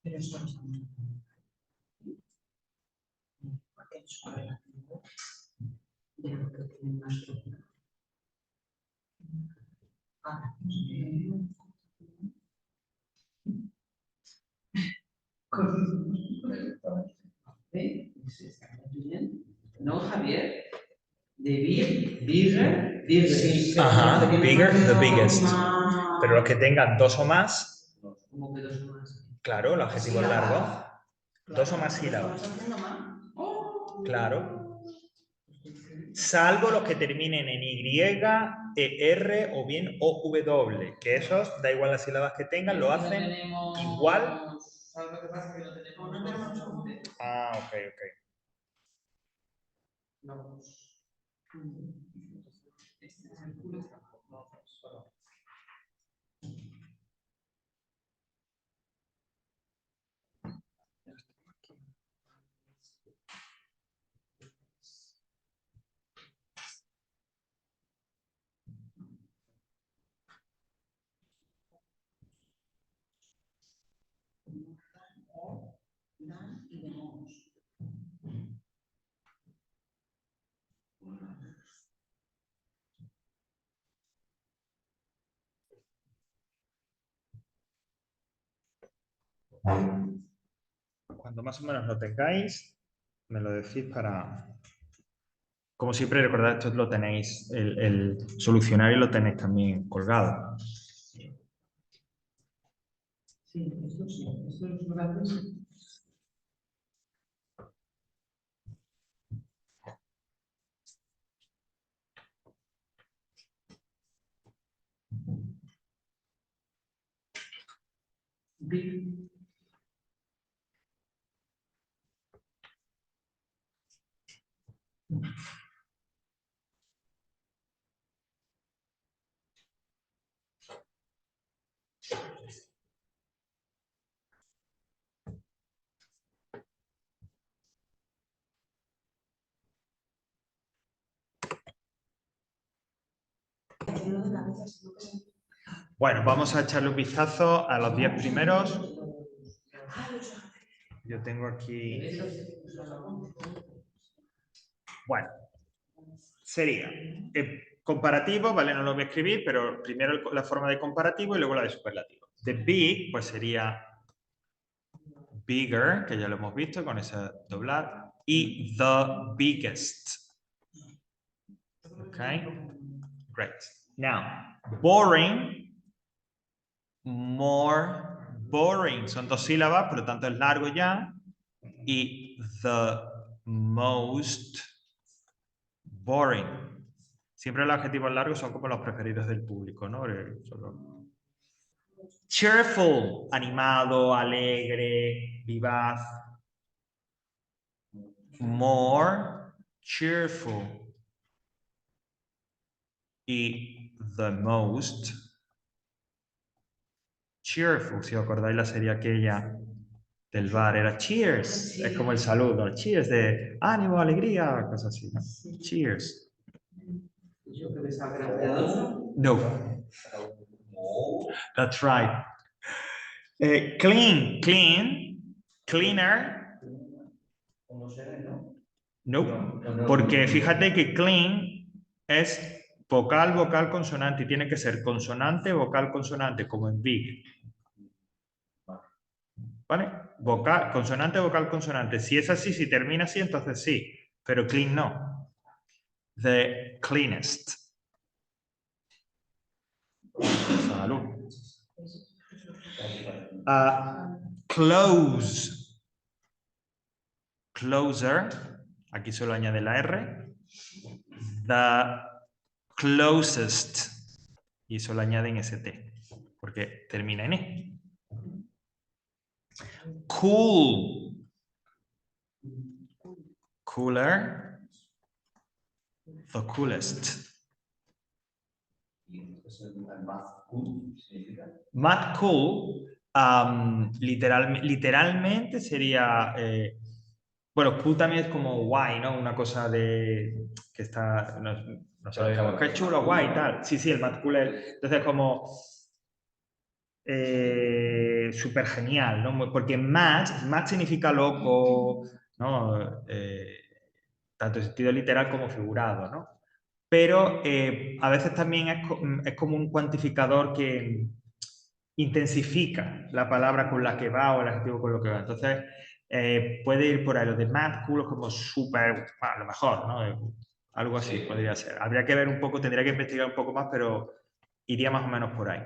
Pero esto no está muy bien. Porque es correlativo de lo que tiene más que ahora. No, Javier. De bigger, bigger. Ajá, bigger, the biggest. Más- Pero los que tengan dos o más, Como que dos o más. claro, el adjetivo es largo. Dos o más sílabas. ¿Estás haciendo más? Claro. Salvo los que terminen en Y, ER o bien OW, que esos, da igual las sílabas que tengan, lo hacen igual. ¿Sabes lo que pasa? Que no tenemos... Ah, ok. No. Este es el culo. No, solo. Dan y demos. Cuando más o menos lo tengáis, me lo decís para... Como siempre, recordad, esto lo tenéis, el solucionario lo tenéis también colgado. Sí, esto es grandes. Big. Bueno, vamos a echarle un vistazo a los 10 primeros. Yo tengo aquí... Bueno, sería comparativo, ¿vale? No lo voy a escribir, pero primero la forma de comparativo y luego la de superlativo. The big, pues sería bigger, que ya lo hemos visto con ese doblar, y the biggest. Okay, great. Now, boring, more boring. Son dos sílabas, por lo tanto es largo ya. Y the most boring. Siempre los adjetivos largos son como los preferidos del público, ¿no? Cheerful, animado, alegre, vivaz. More cheerful. y the most cheerful. Si os acordáis la serie aquella del bar, era cheers. Es como el saludo. Cheers de ánimo, alegría, cosas así, ¿no? Cheers. Yo creo que es agraciado. No. That's right. Clean, cleaner. ¿Cómo se ve, no? No, porque fíjate que clean es vocal, vocal, consonante y tiene que ser consonante, vocal, consonante, como en big. ¿Vale? Vocal, consonante, vocal, consonante. Si es así, si termina así, entonces sí, pero clean no. The cleanest. Salud. Close. Closer. Aquí solo añade la R. The closest. Y solo añaden ST. Porque termina en E. Cool. Cooler. The coolest. Mad cool, literalmente sería, bueno, cool también es como guay, ¿no? Una cosa de que está, no se lo digamos, qué chulo, guay, tal. Sí, el mad cool es, entonces como súper genial, ¿no? Porque mad significa loco, ¿no? Tanto en sentido literal como figurado, ¿no? Pero a veces también es como un cuantificador que intensifica la palabra con la que va o el adjetivo con lo que va. Entonces, puede ir por ahí. Lo de mad cool es como súper, a lo mejor, ¿no? Algo así podría ser. Habría que ver un poco, tendría que investigar un poco más, pero iría más o menos por ahí.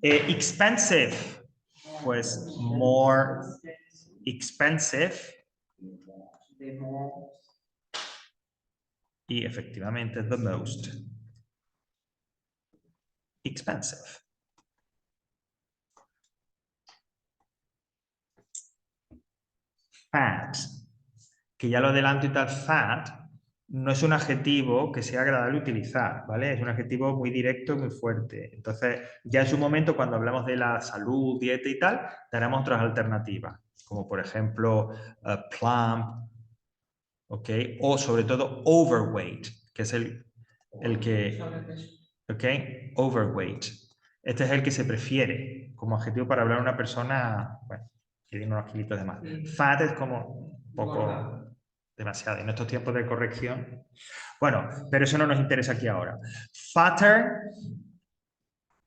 Expensive, pues more expensive. Y efectivamente, the most expensive. Fat, que ya lo adelanto y tal, fat, no es un adjetivo que sea agradable utilizar, ¿vale? Es un adjetivo muy directo y muy fuerte. Entonces, ya en su momento, cuando hablamos de la salud, dieta y tal, daremos otras alternativas, como por ejemplo, plump, ¿ok? O sobre todo, overweight, que es el que... ¿Ok? Overweight. Este es el que se prefiere como adjetivo para hablar a una persona, bueno, que tiene unos kilitos de más. Fat es como un poco demasiado. En estos tiempos de corrección. Bueno, pero eso no nos interesa aquí ahora. Fatter,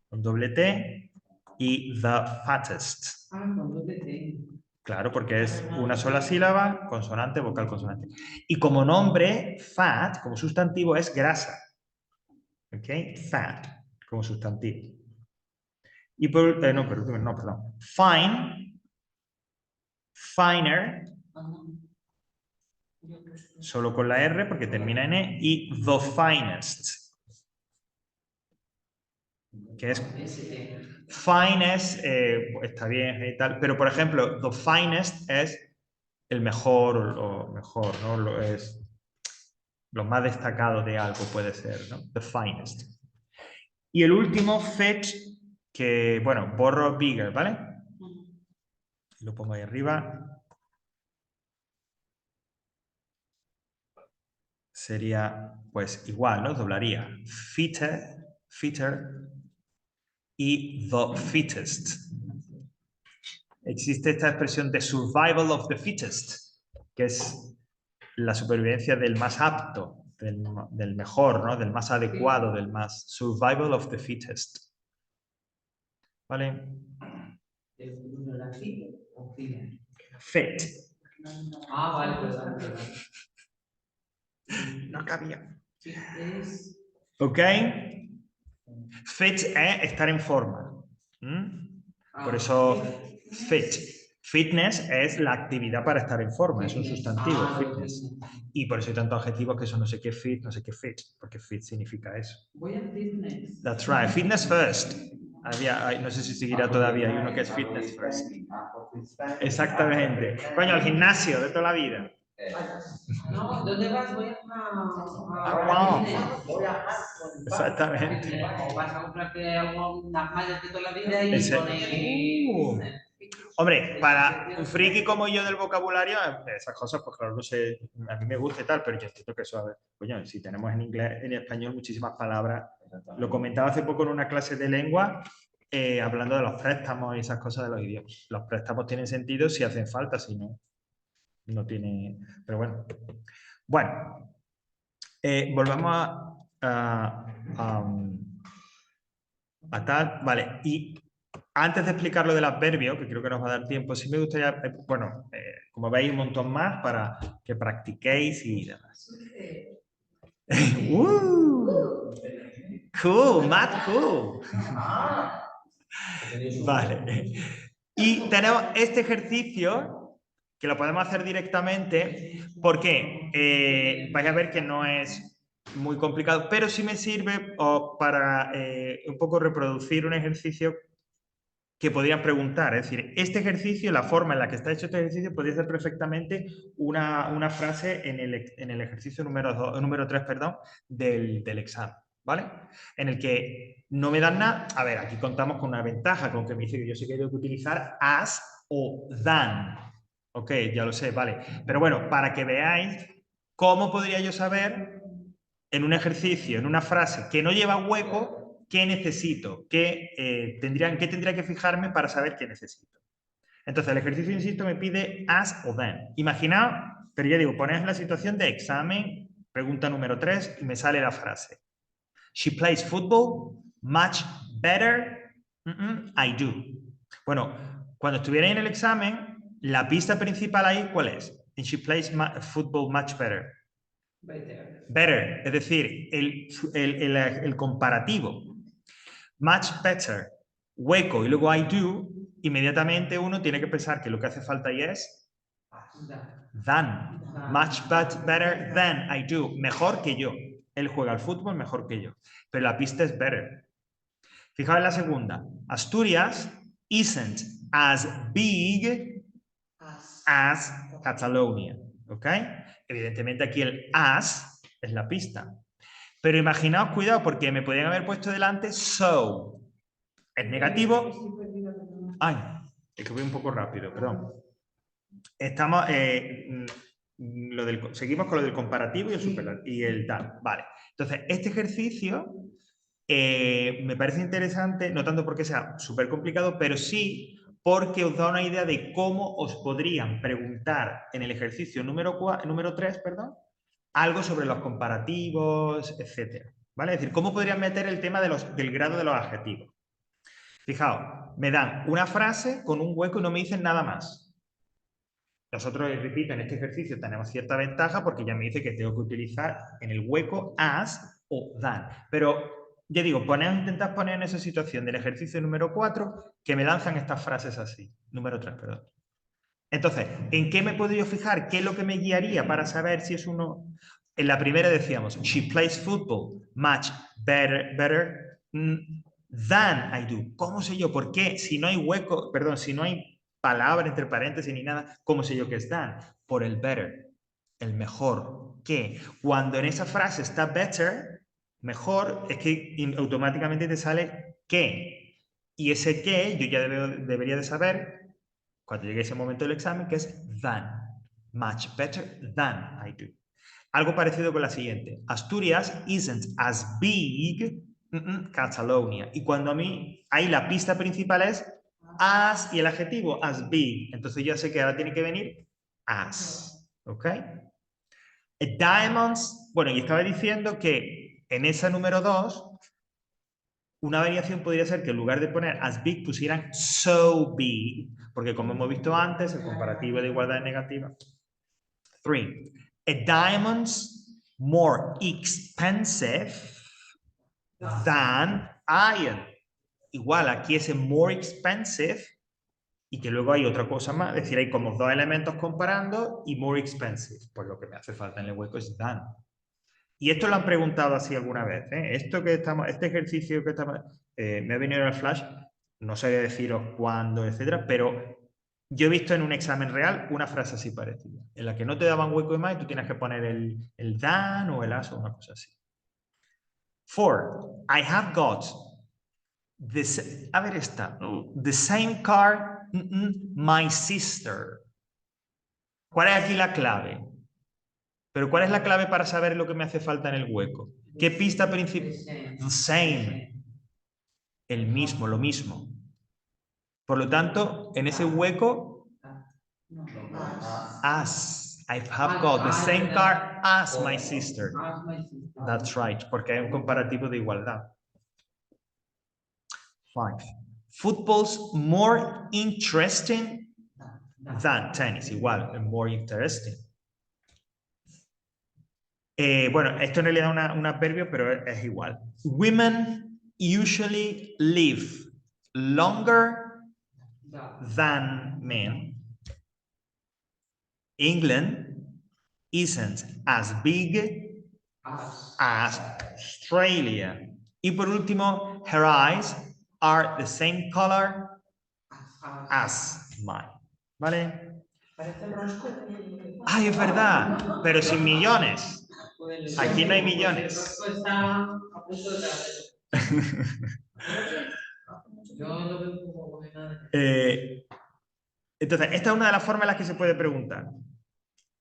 con doble T, y the fattest. Con doble T. Claro, porque es una sola sílaba, consonante, vocal, consonante. Y como nombre, fat, como sustantivo, es grasa. ¿Ok? Fat, como sustantivo. Y por, perdón. Fine, finer, solo con la R porque termina en E, y the finest, que es finest, está bien y tal, pero por ejemplo, the finest es el mejor o mejor, ¿no? Es lo más destacado de algo puede ser, ¿no? The finest. Y el último, fit, que, bueno, borro bigger, ¿vale? Lo pongo ahí arriba. Sería, pues, igual, ¿no? Doblaría. Fitter y the fittest. Existe esta expresión de survival of the fittest, que es la supervivencia del más apto, del mejor, ¿no? Del más adecuado, del más... Survival of the fittest. ¿Vale? Fit. Vale, perdón. No cabía. ¿Ok? Fit es estar en forma. Por eso, fit. Fitness es la actividad para estar en forma, es un sustantivo, fitness. Y por eso hay tantos adjetivos que son no sé qué fit, no sé qué fit, porque fit significa eso. Voy a fitness. That's right, fitness first. No sé si seguirá todavía, hay uno que es fitness first. Exactamente. Coño, al gimnasio de toda la vida. No, ¿dónde vas? Voy a Voy a Aston. Exactamente. O vas a comprarte algo, unas mallas de toda la vida y Ese- pone... Hombre, para un friki como yo del vocabulario, esas cosas, pues claro, no sé, a mí me gusta y tal, pero yo entiendo que eso, a ver, coño, si tenemos en inglés, en español muchísimas palabras. Lo comentaba hace poco en una clase de lengua, hablando de los préstamos y esas cosas de los idiomas. Los préstamos tienen sentido si hacen falta, si no, no tiene. Pero bueno. Bueno, volvamos a tal. Vale, y antes de explicar lo del adverbio, que creo que nos va a dar tiempo, sí me gustaría, bueno, como veis, un montón más para que practiquéis y demás. Cool, Matt, cool. Vale. Y tenemos este ejercicio que lo podemos hacer directamente porque vais a ver que no es muy complicado, pero sí me sirve para un poco reproducir un ejercicio que podrían preguntar. Es decir, este ejercicio, la forma en la que está hecho este ejercicio, podría ser perfectamente una frase en el ejercicio número 3, perdón, del examen, ¿vale? En el que no me dan nada. A ver, aquí contamos con una ventaja, con que me dice que yo sí que tengo que utilizar as o than. Ok, ya lo sé, vale. Pero bueno, para que veáis cómo podría yo saber en un ejercicio, en una frase que no lleva hueco, ¿qué necesito? ¿Qué tendría que fijarme para saber qué necesito? Entonces, el ejercicio, insisto, me pide as o then. Imaginaos, pero ya digo, ponéis la situación de examen, pregunta número 3, y me sale la frase. She plays football much better. I do. Bueno, cuando estuviera en el examen, la pista principal ahí, ¿cuál es? And she plays football much better. Better, es decir, el comparativo. Much better, hueco y luego I do, inmediatamente uno tiene que pensar que lo que hace falta ahí es than. Much better than I do. Mejor que yo. Él juega al fútbol mejor que yo. Pero la pista es better. Fijaos en la segunda. Asturias isn't as big as Catalonia. ¿Ok? Evidentemente aquí el as es la pista. Pero imaginaos, cuidado, porque me podrían haber puesto delante so. Es negativo. Ay, es que voy un poco rápido, perdón. Estamos. Seguimos con lo del comparativo y el tal. Vale. Entonces, este ejercicio me parece interesante, no tanto porque sea súper complicado, pero sí porque os da una idea de cómo os podrían preguntar en el ejercicio número 3, perdón, algo sobre los comparativos, etc. ¿Vale? Es decir, cómo podrían meter el tema del grado de los adjetivos. Fijaos, me dan una frase con un hueco y no me dicen nada más. Nosotros, repito, en este ejercicio tenemos cierta ventaja porque ya me dice que tengo que utilizar en el hueco as o than. Pero, ya digo, intentad poner en esa situación del ejercicio número 4 que me lanzan estas frases así. Número 3, perdón. Entonces, ¿en qué me puedo yo fijar? ¿Qué es lo que me guiaría para saber si es uno? En la primera decíamos, she plays football much better than I do. ¿Cómo sé yo? ¿Por qué? Si no hay hueco, perdón, si no hay palabra entre paréntesis ni nada, ¿cómo sé yo que es than? Por el better, el mejor. ¿Qué? Cuando en esa frase está better, mejor, es que automáticamente te sale qué. Y ese qué yo ya debería de saber cuando llegue ese momento del examen, que es than. Much better than I do. Algo parecido con la siguiente. Asturias isn't as big Catalonia. Y cuando a mí, ahí la pista principal es as y el adjetivo as big. Entonces ya sé que ahora tiene que venir as. ¿Ok? Diamonds. Bueno, y estaba diciendo que en esa número 2, una variación podría ser que en lugar de poner as big pusieran so big, porque como hemos visto antes, el comparativo de igualdad es negativa. 3. A diamond's more expensive than iron. Igual, aquí ese more expensive y que luego hay otra cosa más, es decir, hay como dos elementos comparando y more expensive. Pues lo que me hace falta en el hueco es than. Y esto lo han preguntado así alguna vez. Este ejercicio que estamos, me ha venido en el flash, no sé deciros cuándo, etcétera, pero Yo he visto en un examen real una frase así parecida, en la que no te daban hueco de más y tú tienes que poner el than o el as o una cosa así. 4. I have got a ver esta. The same car, my sister. ¿Cuál es aquí la clave? Pero ¿cuál es la clave para saber lo que me hace falta en el hueco? ¿Qué pista principal? The same. El mismo, lo mismo. Por lo tanto, en ese hueco, No, as. I have got the same car as my sister. That's right, porque hay un comparativo de igualdad. 5. Football's more interesting than tennis. Igual, more interesting. Bueno, esto en realidad es un adverbio, pero es igual. Women usually live longer than men. England isn't as big as Australia. Y por último, her eyes are the same color as mine. ¿Vale? parece rosco. ¡Ay, es verdad! Pero sin millones. Aquí no hay millones. Está a punto de caer. Yo lo veo un poco como nada. Entonces, esta es una de las formas en las que se puede preguntar.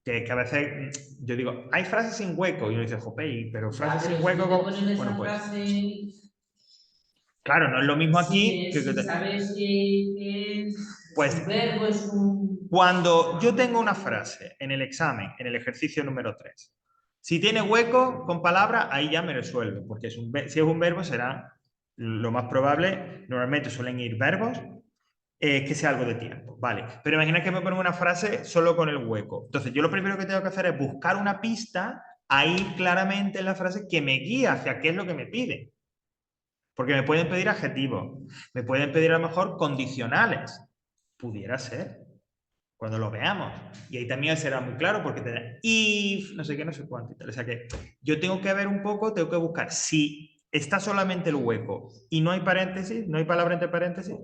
Que a veces yo digo, hay frases sin hueco. Y uno dice, jope, pero frases sin hueco. Bueno, pues. Claro, no es lo mismo aquí. ¿Sabes qué es? Pues, Un verbo es un. Cuando yo tengo una frase en el examen, en el ejercicio número 3, si tiene hueco con palabra, ahí ya me resuelvo. Porque si es un verbo, será lo más probable. Normalmente suelen ir verbos. Que sea algo de tiempo, vale. Pero imagina que me pongo una frase solo con el hueco. Entonces, yo lo primero que tengo que hacer es buscar una pista ahí claramente en la frase que me guía hacia qué es lo que me pide. Porque me pueden pedir adjetivos, me pueden pedir a lo mejor condicionales. Pudiera ser, cuando lo veamos. Y ahí también será muy claro porque te da if, no sé qué, no sé cuánto. O sea que yo tengo que ver un poco, tengo que buscar si está solamente el hueco y no hay paréntesis, no hay palabra entre paréntesis,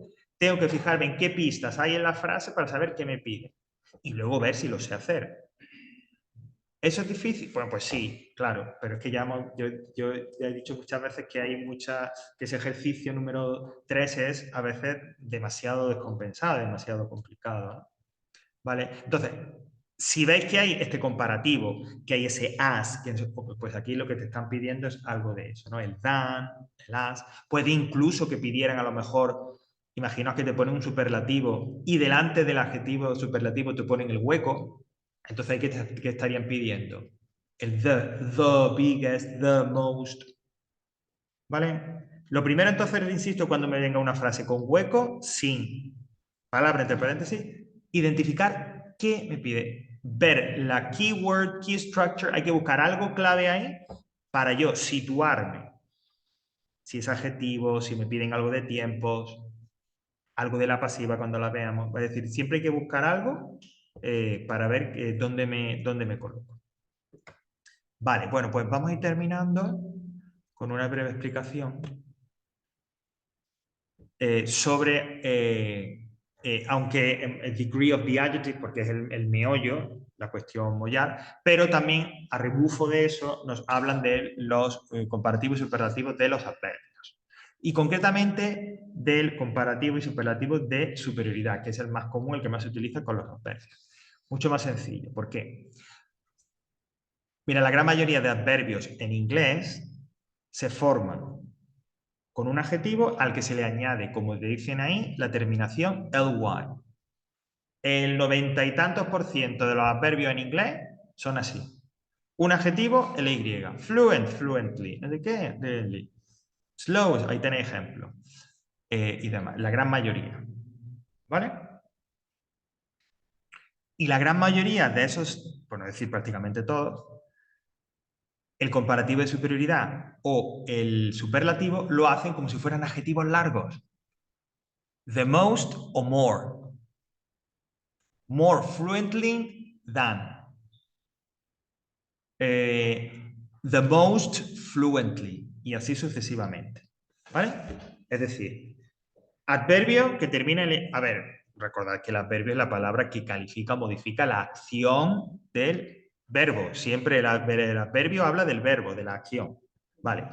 tengo que fijarme en qué pistas hay en la frase para saber qué me pide. Y luego ver si lo sé hacer. ¿Eso es difícil? Bueno, pues sí, claro. Pero es que ya yo ya he dicho muchas veces que hay que ese ejercicio número 3 es a veces demasiado descompensado, demasiado complicado, ¿no? ¿Vale? Entonces, si veis que hay este comparativo, que hay ese as, pues aquí lo que te están pidiendo es algo de eso, ¿no? El than, el as. Puede incluso que pidieran a lo mejor, imaginaos que te ponen un superlativo y delante del adjetivo superlativo te ponen el hueco. Entonces, ¿qué estarían pidiendo? El the biggest, the most. ¿Vale? Lo primero entonces, insisto, cuando me venga una frase con hueco, sin palabra entre paréntesis, identificar qué me pide. Ver la keyword, key structure, hay que buscar algo clave ahí para yo situarme. Si es adjetivo, si me piden algo de tiempos, algo de la pasiva cuando la veamos. Es decir, siempre hay que buscar algo para ver dónde me coloco. Vale, bueno, pues vamos a ir terminando con una breve explicación sobre... aunque el degree of the adjective, porque es el meollo, la cuestión mollar, pero también a rebufo de eso nos hablan de los comparativos y superlativos de los adverbios. Y concretamente del comparativo y superlativo de superioridad, que es el más común, el que más se utiliza con los adverbios. Mucho más sencillo. ¿Por qué? Mira, la gran mayoría de adverbios en inglés se forman con un adjetivo al que se le añade, como te dicen ahí, la terminación ly. El 90 y tantos % de los adverbios en inglés son así. Un adjetivo, ly. Fluent, fluently. ¿De qué? De slow, ahí tenéis ejemplos. Y demás, la gran mayoría. ¿Vale? Y la gran mayoría de esos, por no decir prácticamente todos, el comparativo de superioridad o el superlativo lo hacen como si fueran adjetivos largos. The most o more. More fluently than. The most fluently. Y así sucesivamente. ¿Vale? Es decir, adverbio que termina en... A ver, recordad que el adverbio es la palabra que califica o modifica la acción del verbo. Siempre el adverbio habla del verbo, de la acción. Vale.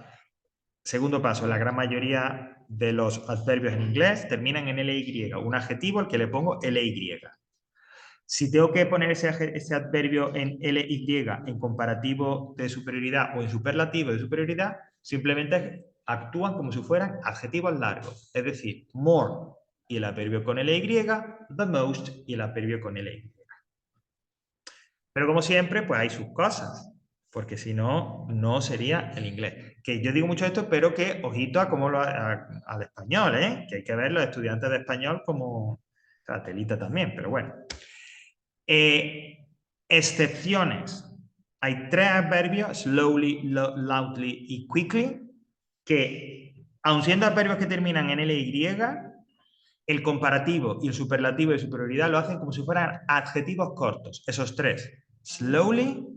Segundo paso, la gran mayoría de los adverbios en inglés terminan en ly, un adjetivo al que le pongo ly. Si tengo que poner ese adverbio en ly en comparativo de superioridad o en superlativo de superioridad, simplemente actúan como si fueran adjetivos largos. Es decir, more y el adverbio con ly, the most y el adverbio con ly. Pero como siempre, pues hay sus cosas, porque si no, no sería el inglés. Que yo digo mucho esto, pero que ojito a cómo al español, ¿eh? Que hay que ver los estudiantes de español como telita también, pero bueno. Excepciones. Hay 3 adverbios, slowly, loudly y quickly, que, aun siendo adverbios que terminan en ly, el comparativo y el superlativo de superioridad lo hacen como si fueran adjetivos cortos. Esos 3. Slowly,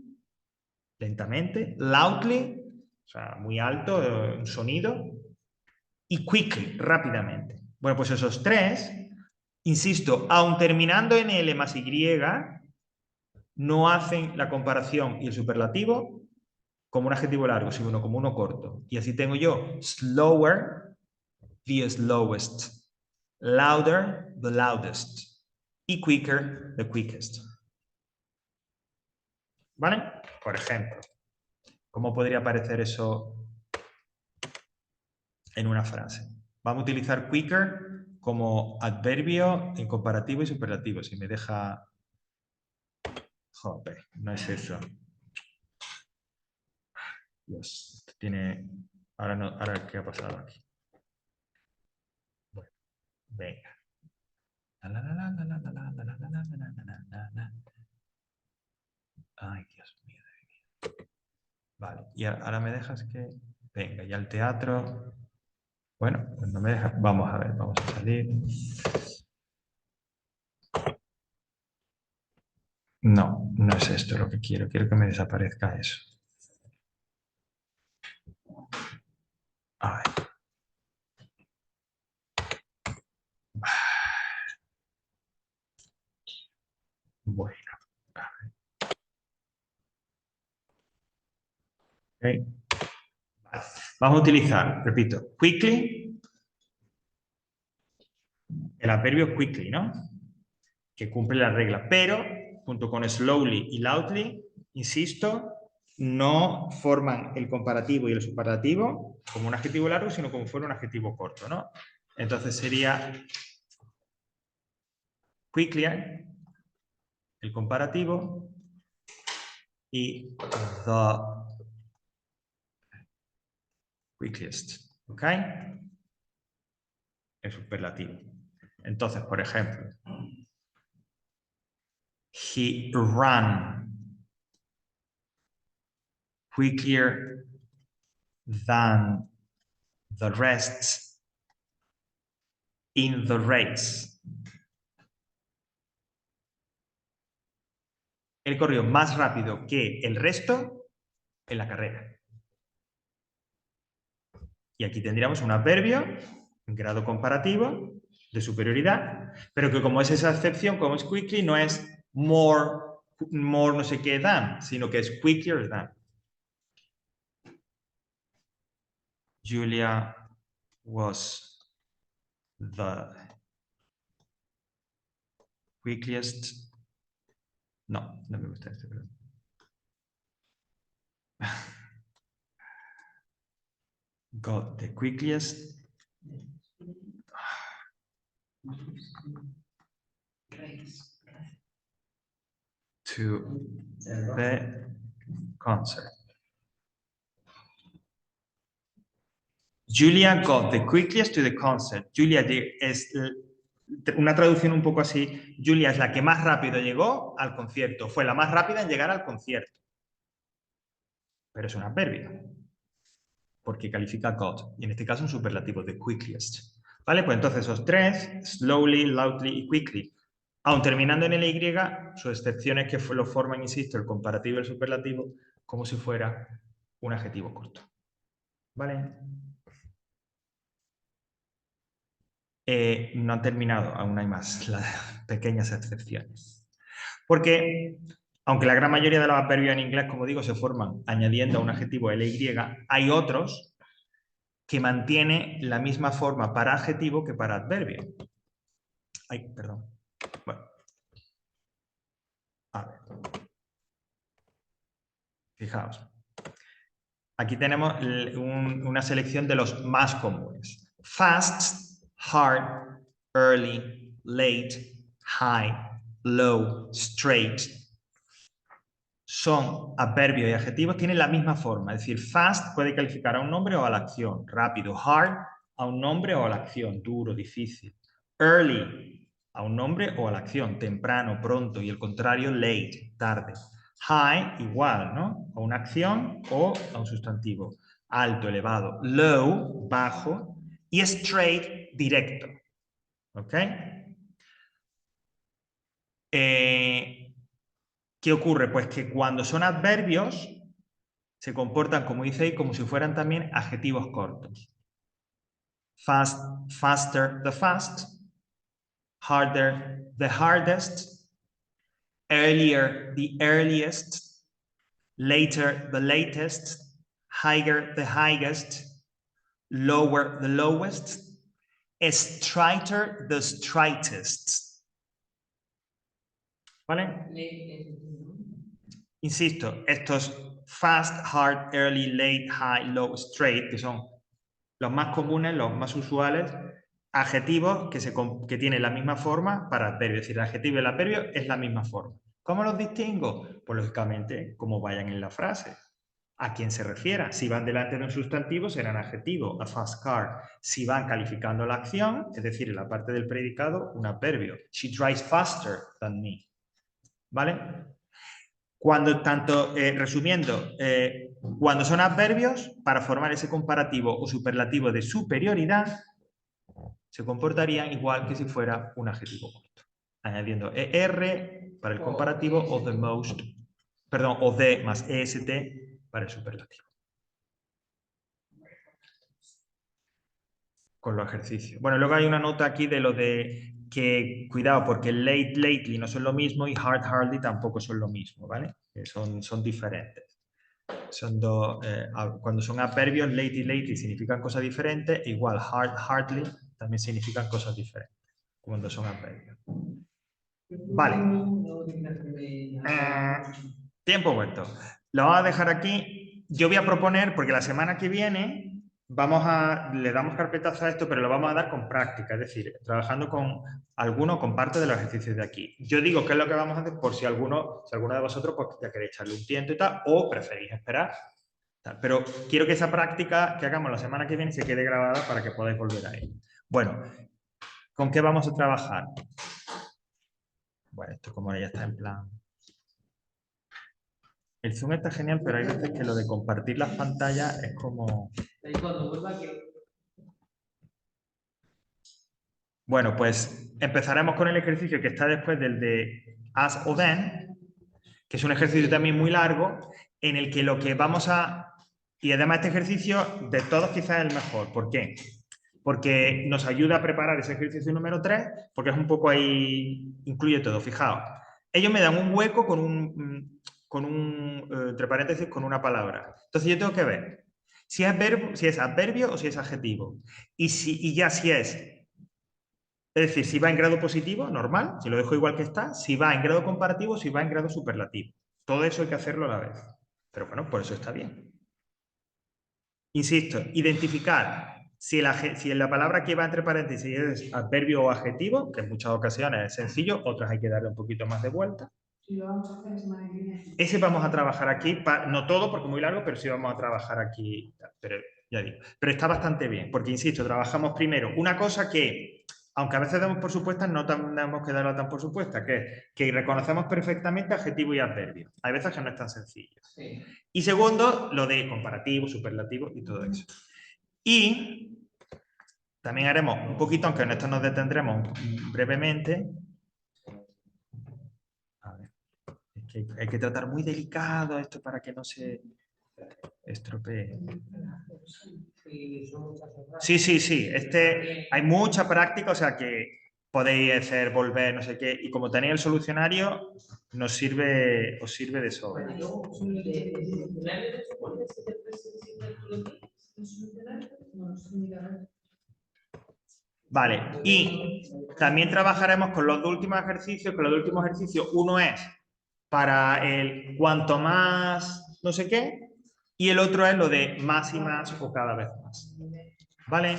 lentamente, loudly, o sea, muy alto, un sonido, y quickly, rápidamente. Bueno, pues esos 3, insisto, aun terminando en L más Y, no hacen la comparación y el superlativo como un adjetivo largo, sino como uno corto. Y así tengo yo slower, the slowest, louder, the loudest, y quicker, the quickest. ¿Vale? Por ejemplo, ¿cómo podría aparecer eso en una frase? Vamos a utilizar quicker como adverbio en comparativo y superlativo. Si me deja... Joder, no es eso. Dios, tiene... Ahora, no... Ahora, ¿qué ha pasado aquí? Bueno, venga. Ay, Dios mío. Vale, y ahora me dejas que... Venga, ya el teatro... Bueno, pues no me deja... Vamos a ver, vamos a salir. No, no es esto lo que quiero. Quiero que me desaparezca eso. Ay. Bueno. Okay. Vale. Vamos a utilizar, repito, quickly, el adverbio quickly, ¿no? Que cumple la regla, pero junto con slowly y loudly, insisto, no forman el comparativo y el superlativo como un adjetivo largo, sino como fuera un adjetivo corto, ¿no? Entonces sería quickly, el comparativo, y the quickest, ¿ok? El superlativo. Entonces, por ejemplo, he ran quicker than the rest in the race. Él corrió más rápido que el resto en la carrera. Y aquí tendríamos un adverbio en grado comparativo de superioridad, pero que como es esa excepción, como es quickly, no es more no sé qué than, sino que es quicker than. Julia was the quickest. No, no me gusta este, pero... Got the quickest to the concert. Julia got the quickest to the concert. Julia es una traducción un poco así. Julia es la que más rápido llegó al concierto. Fue la más rápida en llegar al concierto. Pero es un adverbio. Porque califica got. Y en este caso un superlativo, the quickest. ¿Vale? Pues entonces esos 3, slowly, loudly y quickly, aun terminando en ly, su excepción es que lo forman, insisto, el comparativo y el superlativo como si fuera un adjetivo corto. ¿Vale? no han terminado, aún hay más, las pequeñas excepciones. Porque, aunque la gran mayoría de los adverbios en inglés, como digo, se forman añadiendo a un adjetivo ly, hay otros que mantienen la misma forma para adjetivo que para adverbio. Ay, perdón. Bueno. A ver. Fijaos. Aquí tenemos una selección de los más comunes. Fast, hard, early, late, high, low, straight. Son adverbios y adjetivos, tienen la misma forma. Es decir, fast puede calificar a un nombre o a la acción. Rápido. Hard a un nombre o a la acción. Duro, difícil. Early a un nombre o a la acción. Temprano, pronto. Y el contrario, late, tarde. High, igual, ¿no? A una acción o a un sustantivo. Alto, elevado. Low, bajo. Y straight, directo. ¿Ok? ¿Qué ocurre? Pues que cuando son adverbios se comportan, como dice ahí, como si fueran también adjetivos cortos. Fast, faster, the fast. Harder, the hardest. Earlier, the earliest. Later, the latest. Higher, the highest. Lower, the lowest. Straighter, the straightest. ¿Vale? Insisto, estos fast, hard, early, late, high, low, straight, que son los más comunes, los más usuales, adjetivos que tienen la misma forma para adverbio. Es decir, el adjetivo y el adverbio es la misma forma. ¿Cómo los distingo? Pues lógicamente, como vayan en la frase. ¿A quién se refiera? Si van delante de un sustantivo, serán adjetivo, a fast car. Si van calificando la acción, es decir, en la parte del predicado, un adverbio. She drives faster than me. ¿Vale? Cuando resumiendo, cuando son adverbios, para formar ese comparativo o superlativo de superioridad, se comportarían igual que si fuera un adjetivo corto, añadiendo ER para el comparativo o the most, perdón, o the más EST para el superlativo. Con los ejercicios. Bueno, luego hay una nota aquí de lo de que, cuidado, porque late, lately no son lo mismo y hard, hardly tampoco son lo mismo, ¿vale? Son diferentes. Son dos, cuando son adverbios, late y lately significan cosas diferentes, e igual hard, hardly también significan cosas diferentes cuando son adverbios. Vale. Tiempo vuelto. Lo vamos a dejar aquí. Yo voy a proponer, porque la semana que viene le damos carpetazo a esto, pero lo vamos a dar con práctica, es decir, trabajando con con parte de los ejercicios de aquí. Yo digo qué es lo que vamos a hacer por si alguno de vosotros pues, ya queréis echarle un tiento y tal, o preferís esperar. Pero quiero que esa práctica que hagamos la semana que viene se quede grabada para que podáis volver a ella. Bueno, ¿con qué vamos a trabajar? Bueno, esto como ya está en plan... El Zoom está genial, pero hay veces que lo de compartir las pantallas es como... Bueno, pues empezaremos con el ejercicio que está después del de as o then, que es un ejercicio también muy largo, en el que lo que vamos a... Y además este ejercicio de todos quizás es el mejor. ¿Por qué? Porque nos ayuda a preparar ese ejercicio número 3, porque es un poco ahí... Incluye todo, fijaos. Ellos me dan un hueco entre paréntesis, con una palabra. Entonces yo tengo que ver si es adverbio o si es adjetivo. Y ya si es decir, si va en grado positivo, normal, si lo dejo igual que está, si va en grado comparativo, si va en grado superlativo. Todo eso hay que hacerlo a la vez. Pero bueno, por eso está bien. Insisto, identificar si la palabra que va entre paréntesis es adverbio o adjetivo, que en muchas ocasiones es sencillo, otras hay que darle un poquito más de vuelta. Y lo vamos a hacer la semana que viene. Ese vamos a trabajar aquí, no todo porque es muy largo, pero sí vamos a trabajar aquí. Pero ya digo, pero está bastante bien, porque insisto, trabajamos primero una cosa que, aunque a veces damos por supuesta, no tenemos que darla tan por supuesta, que es que reconocemos perfectamente adjetivo y adverbio. Hay veces que no es tan sencillo. Sí. Y segundo, lo de comparativo, superlativo y todo eso. Y también haremos un poquito, aunque en esto nos detendremos brevemente. A ver, es que hay que tratar muy delicado esto para que no se estropee. Y son muchas horas. Sí, sí, sí. Hay mucha práctica, o sea que podéis hacer, volver, no sé qué. Y como tenéis el solucionario, os sirve de sobra. Bueno, y luego, de funcionario de soporte, si te presenta tú lo tienes, ¿es funcionario? No, es únicamente. Vale, y también trabajaremos con los dos últimos ejercicios, que los dos últimos ejercicios, uno es para el cuanto más no sé qué, y el otro es lo de más y más o cada vez más. ¿Vale?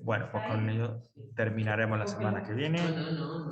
Bueno, pues con ello terminaremos la semana que viene. No, no, no.